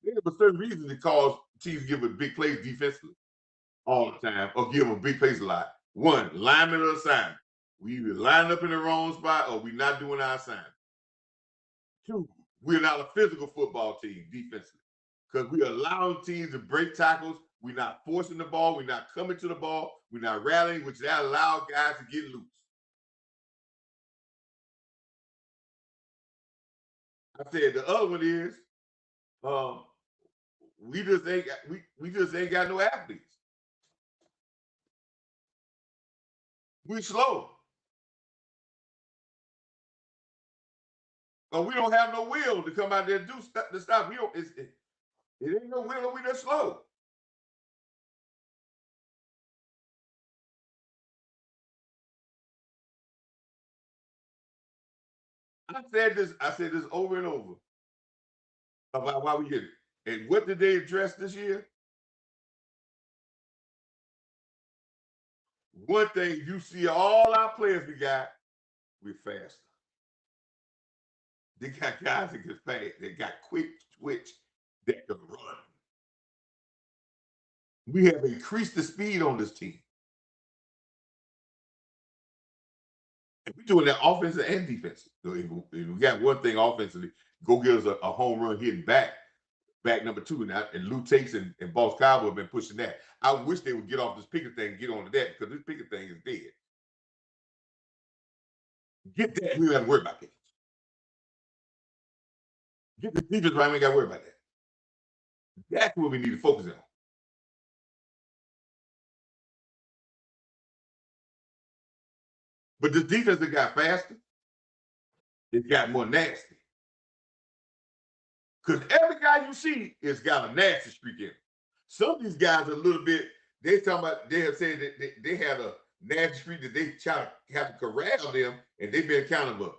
they have a certain reason to cause teams give a big plays defensively all the time or give them big plays a lot. One, lineman or assignment. We either line up in the wrong spot or we're not doing our assignment. Two, we're not a physical football team defensively because we're allowing teams to break tackles. We're not forcing the ball. We're not coming to the ball. We're not rallying, which that allows guys to get loose. I said the other one is we just ain't got no athletes. We slow. Or we don't have no will to come out there and do stuff to stop. It ain't no will, we just slow. I said this over and over about why we get it. And what did they address this year? One thing you see all our players we're faster. They got guys that can fast. They got quick twitch that can run. We have increased the speed on this team. And we're doing that offensive and defensive. So if we got one thing offensively, go get us a home run hitting back number two. And Lou Takes and Boss Cowboy have been pushing that. I wish they would get off this Pickens thing and get on to that because this Pickens thing is dead. Get that. We don't have to worry about Pickens. Get the defense right. We ain't got to worry about that. That's what we need to focus on. But this defense that got faster, it got more nasty. Because every guy you see has got a nasty streak in him. Some of these guys are a little bit. They talking about. They have said that they had a nasty streak that they try to have to corral them, and they've been kind of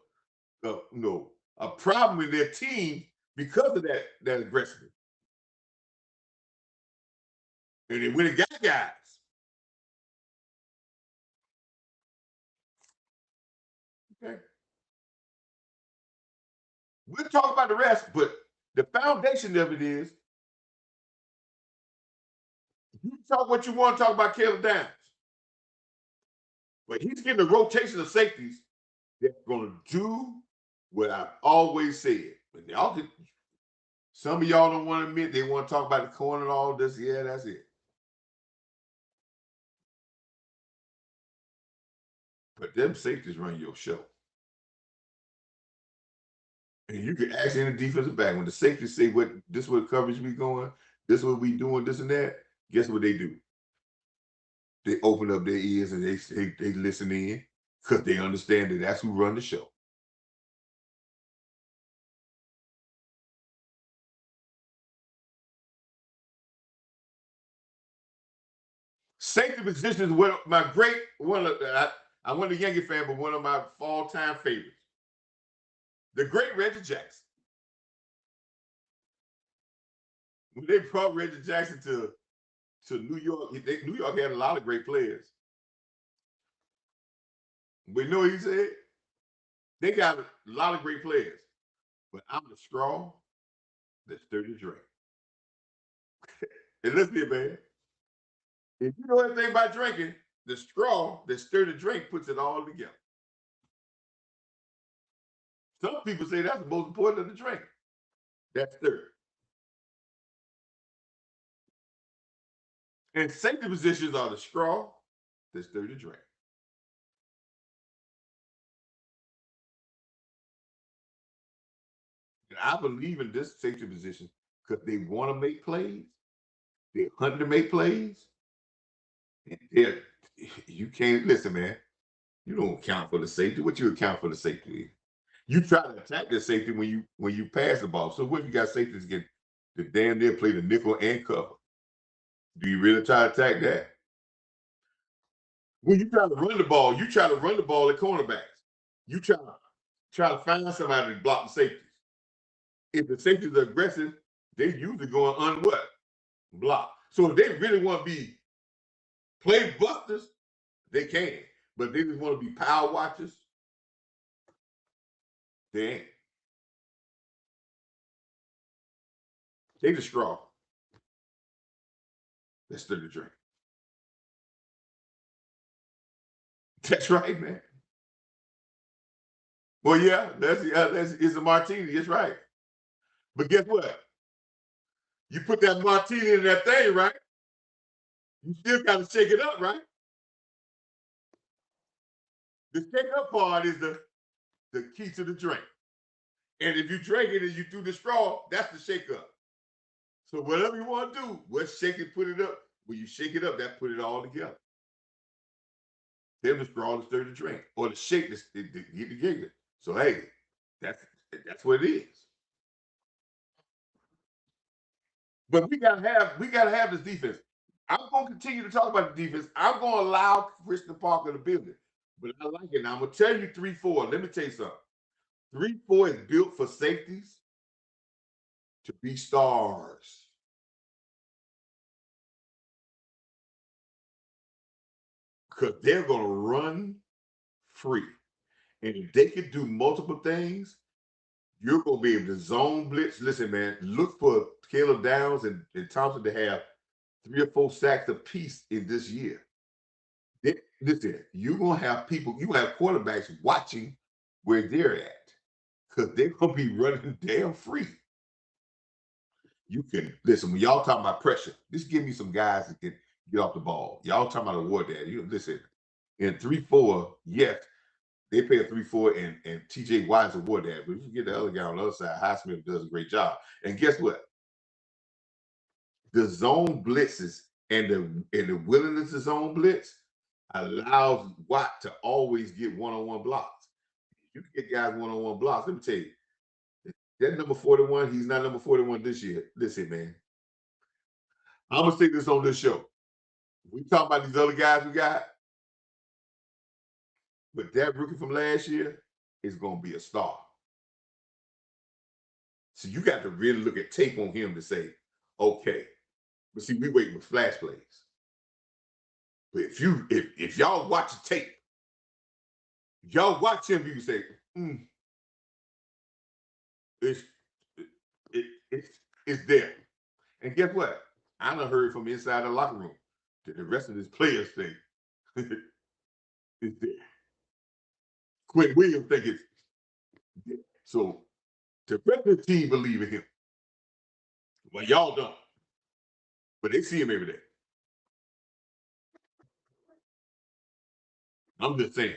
a problem with their team because of that aggressiveness. And they went and got guys. Okay. We'll talk about the rest, but the foundation of it is you can talk what you want to talk about Caleb Downs. But he's getting a rotation of safeties that's going to do what I've always said. But some of y'all don't want to admit they want to talk about the corner and all this. Yeah, that's it. But them safeties run your show. And you can ask any defensive back when the safeties say this what coverage we going, this what we doing, this and that. Guess what they do? They open up their ears and they listen in because they understand that that's who run the show. Safety position is one of my I'm one of the Yankee fan, but one of my all-time favorites. The great Reggie Jackson. When they brought Reggie Jackson to New York, New York had a lot of great players. But you know what he said? They got a lot of great players, but I'm the straw that stirred the drink. And listen here, man. If you know anything about drinking, the straw that stirred the drink puts it all together. Some people say that's the most important of the drink. That's stirred. And safety positions are the straw that stirred the drink. And I believe in this safety position because they want to make plays. They're hunting to make plays. And you can't listen, man. You don't account for the safety. What you account for the safety? You try to attack the safety when you pass the ball. So what if you got safeties get the damn near play the nickel and cover? Do you really try to attack that? When you try to run the ball, you try to run the ball at cornerbacks. You try to find somebody to block the safeties. If the safeties are aggressive, they usually going on what? Block. So if they really want to be play busters, they can. But they just want to be power watchers, they ain't. They the straw. That's the drink. That's right, man. Well, yeah, it's a martini. That's right. But guess what? You put that martini in that thing, right? You still got to shake it up, right? The shake up part is the key to the drink. And if you drink it and you do the straw, that's the shake up. So whatever you want to do, let's shake it, put it up. When you shake it up, that put it all together. Then the straw to stir the drink, or the shake to get together. So hey, that's what it is. But we gotta have this defense. I'm gonna continue to talk about the defense. I'm gonna allow Christian Parker to build it, but I like it. Now I'm gonna tell you 3-4. Let me tell you something. 3-4 is built for safeties to be stars. Because they're gonna run free. And if they can do multiple things, you're going to be able to zone blitz. Listen, man, look for Caleb Downs and Thompson to have 3 or 4 sacks apiece in this year. Listen, you're going to have people, you have quarterbacks watching where they're at because they're going to be running damn free. You can, listen, when y'all talking about pressure, just give me some guys that can get off the ball. Y'all talking about a war dad. You listen, in 3-4, yes, they pay a 3-4 and TJ Watt's a war dad. But if you get the other guy on the other side, Highsmith does a great job. And guess what? The zone blitzes and the willingness to zone blitz allows Watt to always get one-on-one blocks. You can get guys one-on-one blocks. Let me tell you, that number 41, he's not number 41 this year. Listen, man. I'm gonna say this on this show. We talk about these other guys we got, but that rookie from last year is gonna be a star. So you got to really look at tape on him to say, okay. But see, we waiting with flash plays. But if y'all watch the tape, y'all watch him, you can say, it's it's there. And guess what? I done heard from inside the locker room that the rest of this players think it's there. Quinn Williams think it's there. So the rest of the team believe in him. Well, y'all don't. But they see him every day. I'm just saying.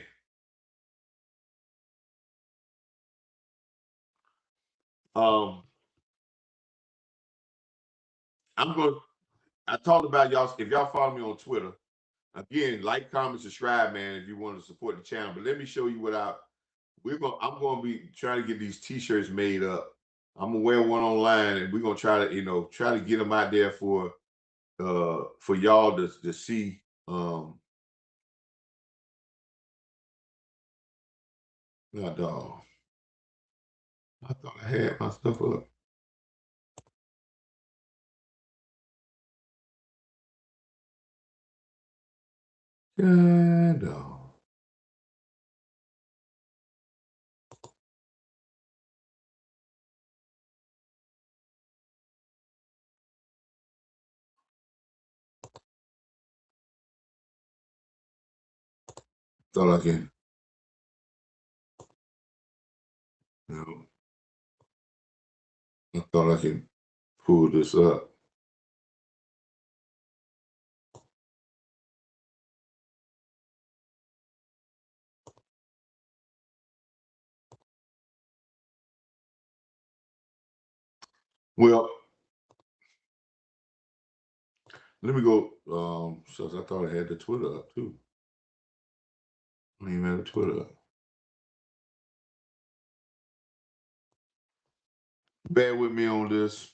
I talked about y'all. If y'all follow me on Twitter, again, like, comment, subscribe, man, if you want to support the channel. But let me show you what I'm gonna be trying to get these t-shirts made up. I'm gonna wear one online, and we're gonna try to get them out there for y'all to see. Dog. I thought I had my stuff up. God, dog. Thought I can. I thought I can pull this up. Well, let me go. So I thought I had the Twitter up too. I don't even have the Twitter up. Bear with me on this.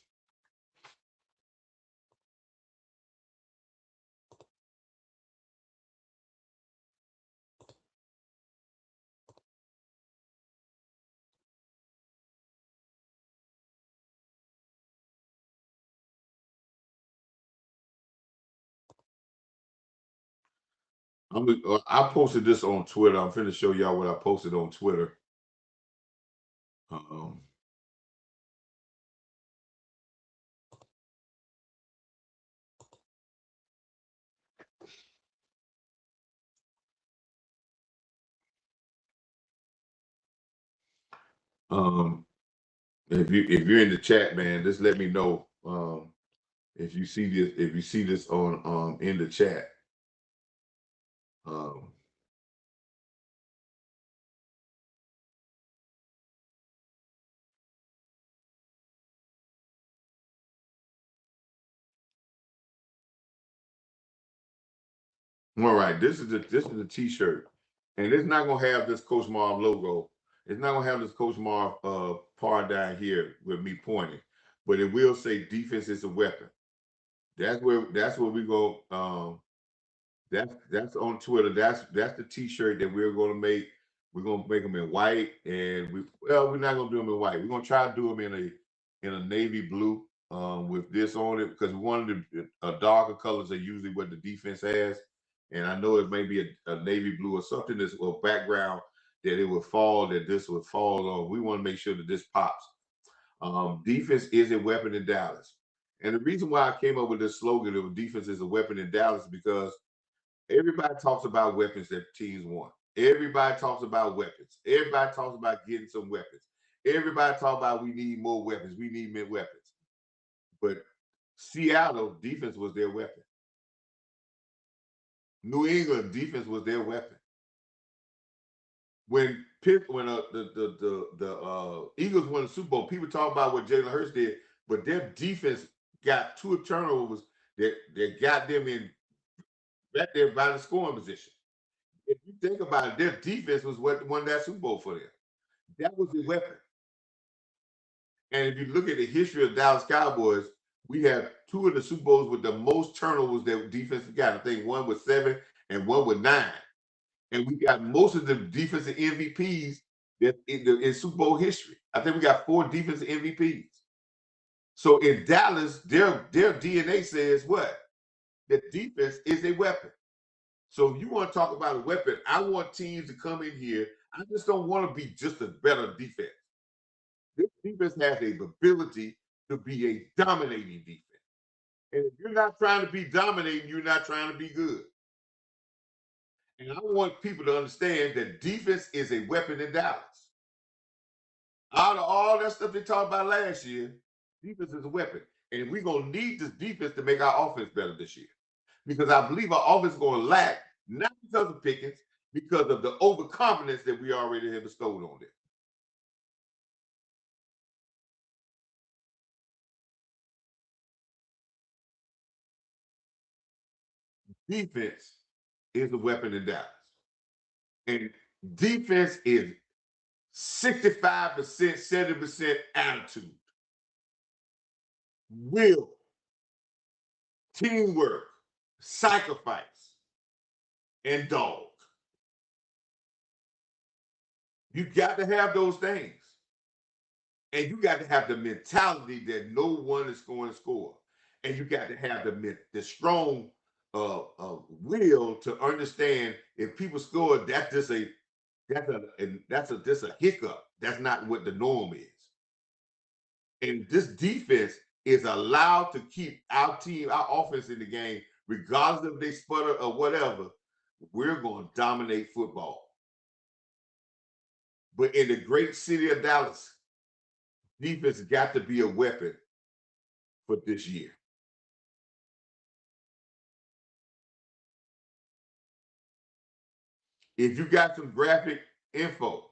I posted this on Twitter. I'm finna show y'all what I posted on Twitter. If you're in the chat, man, just let me know if you see this on in the chat. All right, this is the t-shirt, and it's not gonna have this Coach Marv logo. It's not gonna have this Coach Marv part down here with me pointing, but it will say "Defense is a weapon." That's where we go. That's on Twitter. That's the t-shirt that we're gonna make. We're gonna make them in white, and we're not gonna do them in white. We're gonna try to do them in a navy blue with this on it, because one of the darker colors are usually what the defense has, and I know it may be a navy blue or something that's a background that this would fall on. We want to make sure that this pops. Defense is a weapon in Dallas, and the reason why I came up with this slogan of "Defense is a weapon in Dallas" is because everybody talks about weapons that teams want. Everybody talks about weapons. Everybody talks about getting some weapons. Everybody talks about we need more weapons. We need more weapons. But Seattle defense was their weapon. New England defense was their weapon. When the Eagles won the Super Bowl, people talk about what Jalen Hurts did, but their defense got 2 turnovers that got them in right there by the scoring position. If you think about it, their defense was what won that Super Bowl for them. That was the weapon. And if you look at the history of Dallas Cowboys, We have two of the Super Bowls with the most turnovers that defense got. I think one with 7 and one with 9. And we got most of the defensive MVPs that in Super Bowl history. I think we got 4 defensive MVPs. So in Dallas, their DNA says what? That defense is a weapon. So if you want to talk about a weapon, I want teams to come in here. I just don't want to be just a better defense. This defense has the ability to be a dominating defense. And if you're not trying to be dominating, you're not trying to be good. And I want people to understand that defense is a weapon in Dallas. Out of all that stuff they talked about last year, defense is a weapon. And we're going to need this defense to make our offense better this year. Because I believe our offense is going to lack, not because of Pickens, because of the overconfidence that we already have bestowed on them. Defense is a weapon in Dallas. And defense is 65%, 70% attitude, will, teamwork, sacrifice, and dog. You got to have those things. And you got to have the mentality that no one is going to score. And you got to have the strong will to understand if people score, that's just a hiccup. That's not what the norm is. And this defense is allowed to keep our team, our offense in the game, regardless if they sputter or whatever. We're going to dominate football. But in the great city of Dallas, defense got to be a weapon for this year. If you got some graphic info,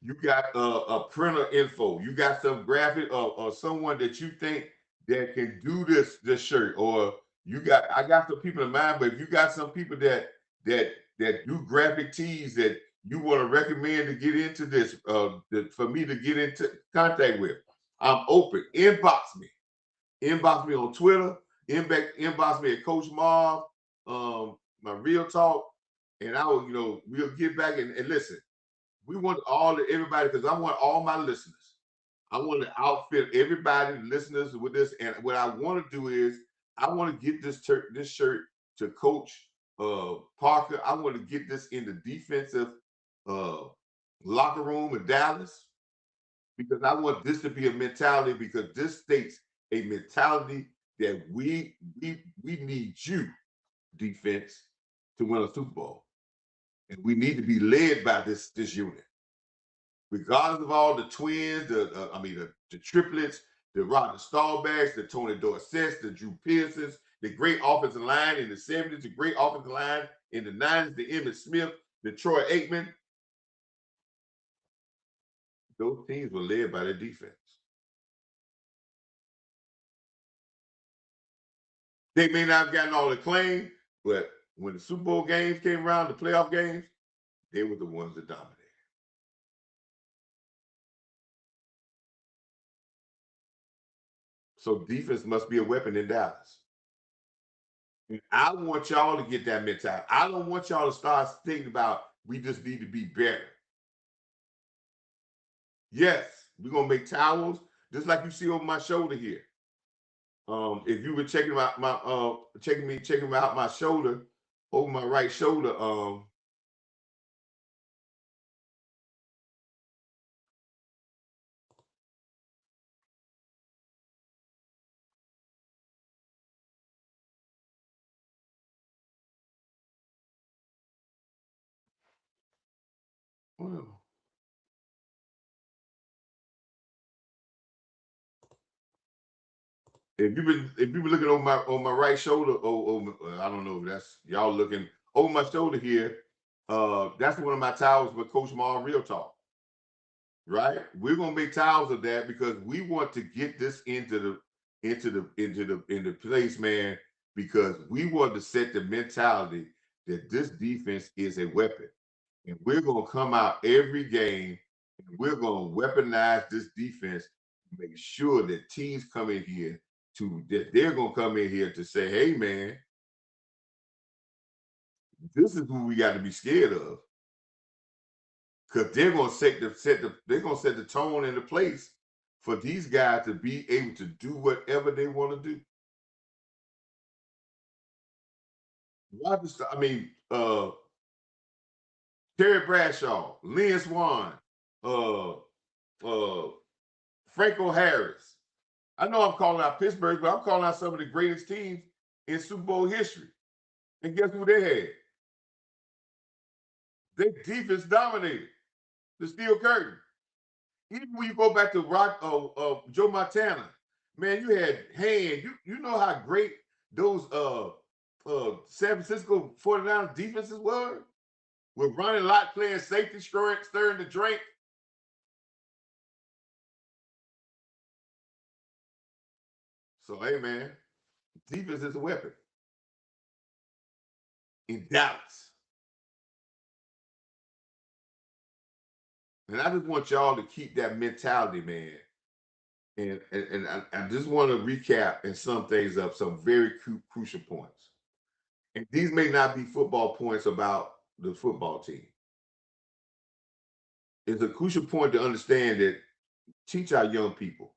you got a printer info, you got some graphic or someone that you think that can do this shirt, or I got some people in mind, but if you got some people that do graphic tees that you want to recommend to get into this, for me to get into contact with, I'm open. Inbox me on Twitter, inbox me at Coach Marv, my Real Talk, and I will, we'll get back and listen. We want everybody, because I want all my listeners. I want to outfit everybody, listeners, with this. And what I want to do is I want to get this shirt to Coach Parker. I want to get this in the defensive locker room in Dallas, because I want this to be a mentality, because this states a mentality that we need you, defense, to win a Super Bowl. And we need to be led by this unit. Regardless of all the twins, the triplets, the Rodney Staubachs, the Tony Dorsetts, the Drew Pearsons, the great offensive line in the 70s, the great offensive line in the 90s, the Emmitt Smith, the Troy Aikman. Those teams were led by their defense. They may not have gotten all the acclaim, but when the Super Bowl games came around, the playoff games, they were the ones that dominated. So defense must be a weapon in Dallas. And I want y'all to get that mentality. I don't want y'all to start thinking about we just need to be better. Yes, we're gonna make towels, just like you see over my shoulder here. If you were checking out my shoulder, over my right shoulder, well, if you've been looking on my right shoulder, I don't know if that's y'all looking over my shoulder here. That's one of my towels with Coach Marv Real Talk. Right? We're gonna make towels of that because we want to get this into place, man, because we want to set the mentality that this defense is a weapon. And we're gonna come out every game and we're gonna weaponize this defense to make sure that teams come in here that they're gonna come in here to say, hey man, this is who we got to be scared of. Because they're gonna they're gonna set the tone and the place for these guys to be able to do whatever they want to do. I mean, Terry Bradshaw, Lynn Swan, uh, uh, Franco Harris. I know I'm calling out Pittsburgh, but I'm calling out some of the greatest teams in Super Bowl history. And guess who they had? Their defense dominated the steel curtain. Even when you go back to Joe Montana, man, you had Hand. You know how great those San Francisco 49ers defenses were? With Ronnie Lott playing safety, stirring the drink. So, hey, man, defense is a weapon in Dallas. And I just want y'all to keep that mentality, man. And I just want to recap and sum things up, some very crucial points. And these may not be football points about the football team. It's a crucial point to understand that teach our young people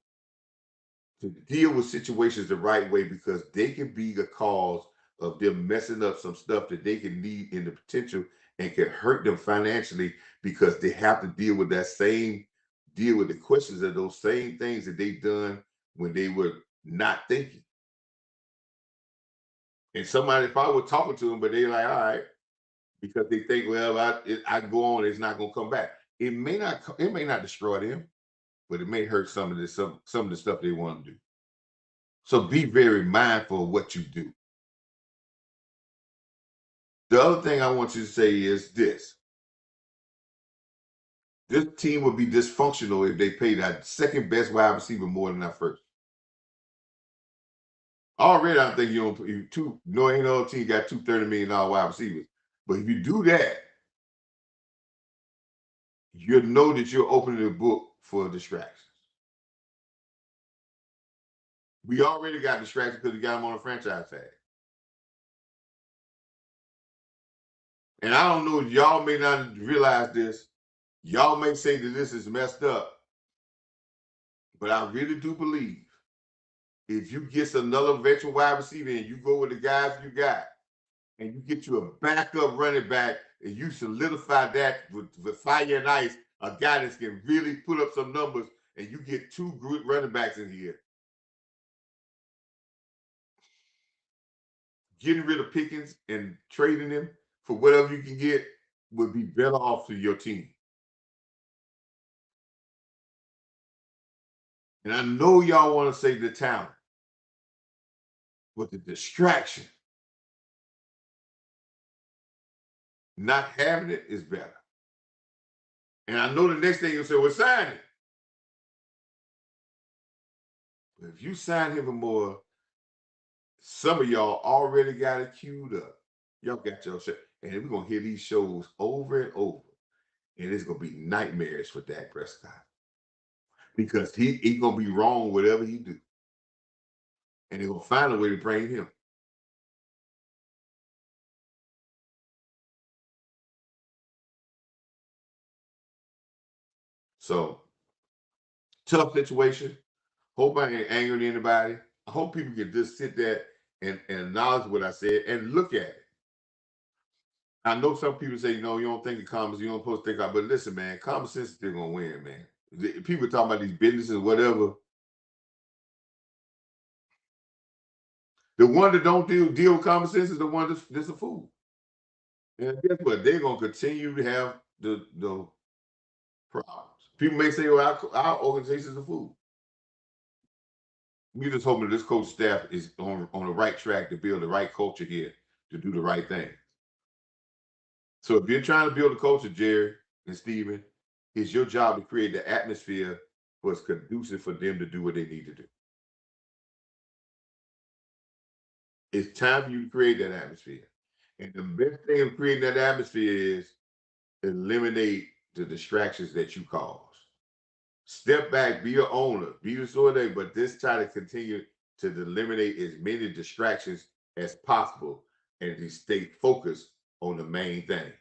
to deal with situations the right way, because they can be the cause of them messing up some stuff that they can need in the potential and can hurt them financially, because they have to deal with the questions of those same things that they done when they were not thinking. And somebody, if I were talking to them, but they're like, all right, because they think, well, I go on, it's not going to come back. It may not destroy them, but it may hurt some of the stuff they want to do. So be very mindful of what you do. The other thing I want you to say is this. This team would be dysfunctional if they paid that second best wide receiver more than that first. Already, I think ain't no team got two $30 million wide receivers. But if you do that, you'll know that you're opening the book for distractions. We already got distracted because we got him on a franchise tag. And I don't know, y'all may not realize this. Y'all may say that this is messed up. But I really do believe if you get another veteran wide receiver and you go with the guys you got, and you get you a backup running back, and you solidify that with fire and ice, a guy that can really put up some numbers, and you get two good running backs in here. Getting rid of Pickens and trading him for whatever you can get would be better off for your team. And I know y'all want to say the talent, but the distraction, not having it, is better. And I know the next thing you'll say, well, sign it. But if you sign him for more, some of y'all already got it queued up. Y'all got your shit. And we're going to hear these shows over and over. And it's going to be nightmares for Dak Prescott. Because he going to be wrong whatever he do. And they're going to find a way to bring him. So, tough situation. Hope I ain't angering anybody. I hope people can just sit there and acknowledge what I said and look at it. I know some people say, you don't think of common sense, you don't supposed to think about, but listen, man, common sense is still gonna win, man. People talking about these businesses, whatever. The one that don't deal with common sense is the one that's a fool. And guess what? They're gonna continue to have the problems. People may say, well, our organization is a fool. We just hoping this coach staff is on the right track to build the right culture here to do the right thing. So if you're trying to build a culture, Jerry and Steven, it's your job to create the atmosphere what's conducive for them to do what they need to do. It's time for you to create that atmosphere. And the best thing of creating that atmosphere is eliminate the distractions that you cause. Step back, be an owner, be the sort of, but this try to continue to eliminate as many distractions as possible and to stay focused on the main thing.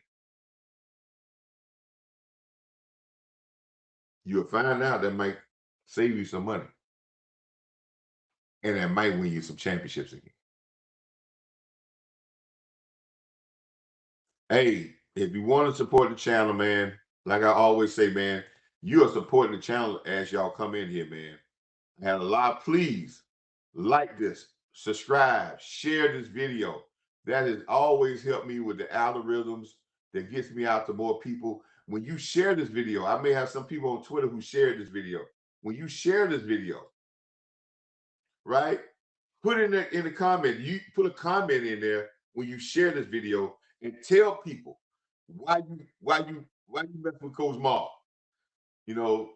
You'll find out that might save you some money and that might win you some championships again. Hey, if you want to support the channel, man, like I always say, man, you are supporting the channel as y'all come in here, man. I had a lot. Please like this, subscribe, share this video. That has always helped me with the algorithms that gets me out to more people. When you share this video, I may have some people on Twitter who shared this video. When you share this video, right? Put in the comment. You put a comment in there when you share this video and tell people why you mess with Coach Marv. You know,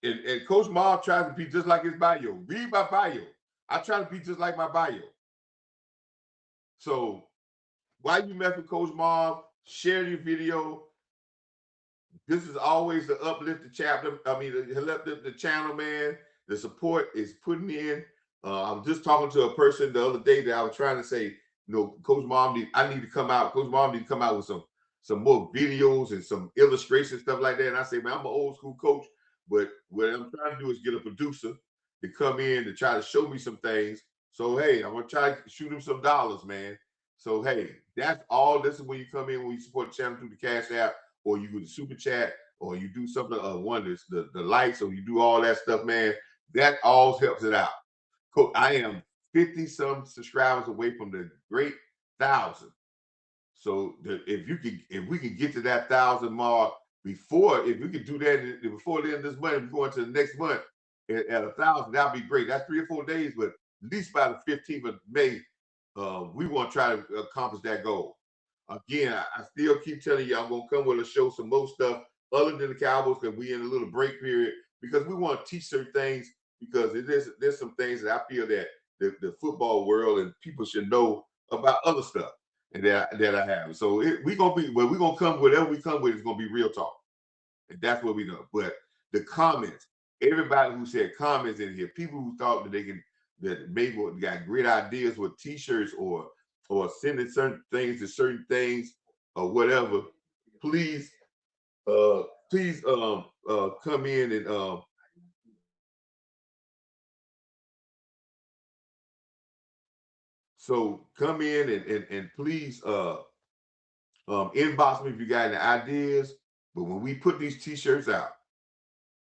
and Coach Marv tries to be just like his bio. Read my bio. I try to be just like my bio. So why you mess with Coach Marv? Share your video. This is always the uplift the chapter. I mean, the channel, man. The support is putting in. I was just talking to a person the other day that I was trying to say, Coach Mom, I need to come out. Coach Mom need to come out with some more videos and some illustrations, stuff like that. And I say, man, I'm an old school coach, but what I'm trying to do is get a producer to come in to try to show me some things. So hey, I'm gonna try to shoot him some dollars, man. So hey, that's all. This is when you come in, when you support the channel through the Cash App, or you do the super chat, or you do something one of the likes, or you do all that stuff, man. That all helps it out. Cool. I am 50 some subscribers away from the great 1,000. So if we can get to that 1,000 mark if we could do that before the end of this month, we go into the next month at 1,000, that'd be great. That's 3 or 4 days, but at least by the 15th of May, we want to try to accomplish that goal. Again, I still keep telling you, I'm gonna come with a show some more stuff other than the Cowboys, because we in a little break period, because we want to teach certain things, because there's some things that I feel that the football world and people should know about other stuff and that I have. So we're gonna come, whatever we come with is gonna be real talk. And that's what we know. But the comments, everybody who said comments in here, people who thought that maybe got great ideas with t-shirts or sending certain things to certain things or whatever, please come in and so come in and please inbox me if you got any ideas. But when we put these t-shirts out,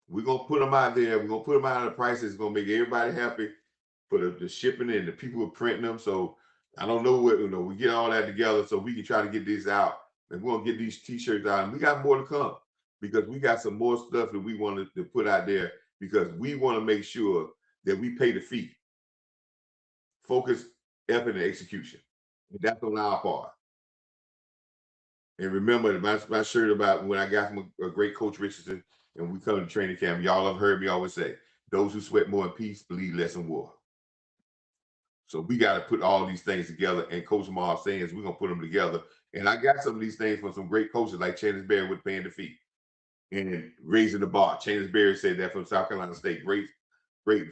we're gonna put them out there. We're gonna put them out at a price that's gonna make everybody happy for the shipping and the people who are printing them. So I don't know what, we get all that together so we can try to get these out, and we're gonna get these t-shirts out, and we got more to come, because we got some more stuff that we wanted to put out there, because we want to make sure that we pay the fee. Focus, effort, and execution. And that's on our part. And remember, my shirt about when I got from a great Coach Richardson, and we come to training camp, y'all have heard me always say, those who sweat more in peace bleed less in war. So we got to put all these things together. And Coach Marv saying we're going to put them together. And I got some of these things from some great coaches like Chandler Berry with paying the fee and raising the bar. Chandler Berry said that from South Carolina State. Great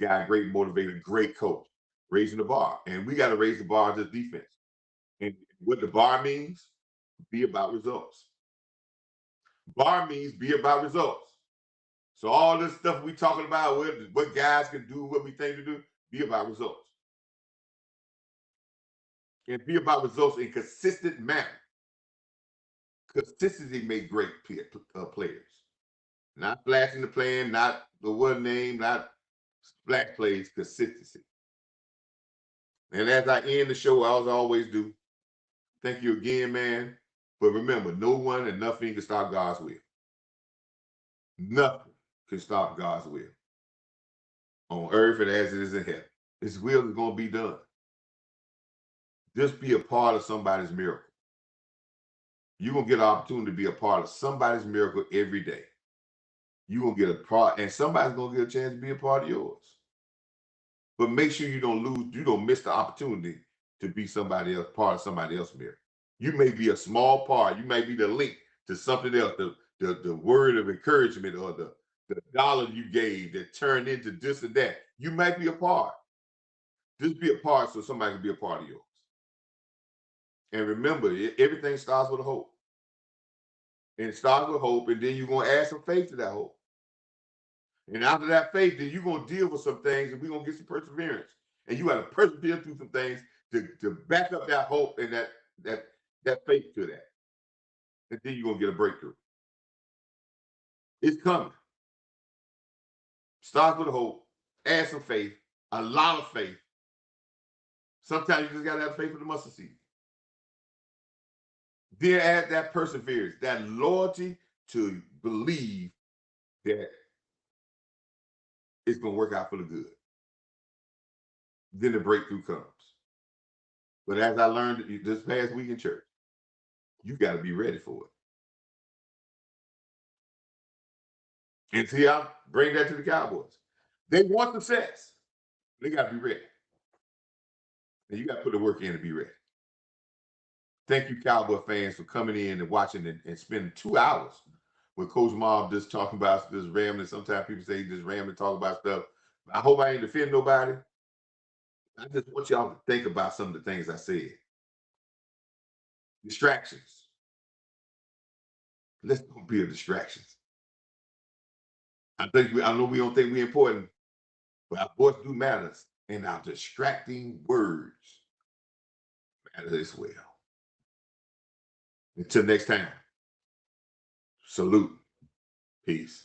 guy, great motivator, great coach. Raising the bar. And we got to raise the bar to defense. And what the bar means, be about results. Bar means be about results. So all this stuff we talking about, what guys can do, what we think to do, be about results. And be about results in consistent manner. Consistency makes great players. Not flashing the plan, not the one name, not splash plays, consistency. And as I end the show, as I always do, thank you again, man. But remember, no one and nothing can stop God's will. Nothing can stop God's will on earth and as it is in heaven. His will is going to be done. Just be a part of somebody's miracle. You're going to get an opportunity to be a part of somebody's miracle every day. You're going to get a part, and somebody's going to get a chance to be a part of yours. But make sure you don't miss the opportunity to be somebody else, part of somebody else's miracle. You may be a small part. You may be the link to something else, the word of encouragement, or the dollar you gave that turned into this and that. You might be a part. Just be a part so somebody can be a part of yours. And remember, everything starts with a hope. And it starts with hope, and then you're going to add some faith to that hope. And after that faith, then you're going to deal with some things, and we're going to get some perseverance. And you got to persevere through some things to back up that hope and that faith to that. And then you're going to get a breakthrough. It's coming. Start with a hope, add some faith, a lot of faith. Sometimes you just got to have faith in the mustard seed. Then add that perseverance, that loyalty to believe that it's going to work out for the good. Then the breakthrough comes. But as I learned this past week in church, you got to be ready for it. And see, I bring that to the Cowboys. They want success. They got to be ready. And you got to put the work in to be ready. Thank you, Cowboy fans, for coming in and watching and spending 2 hours with Coach Marv just talking about this rambling. Sometimes people say he just rambling, talk about stuff. I hope I ain't offend nobody. I just want y'all to think about some of the things I said. Distractions. Let's don't be a distraction. I know we don't think we're important, but our voice do matters, and our distracting words matter as well. Until next time, salute. Peace.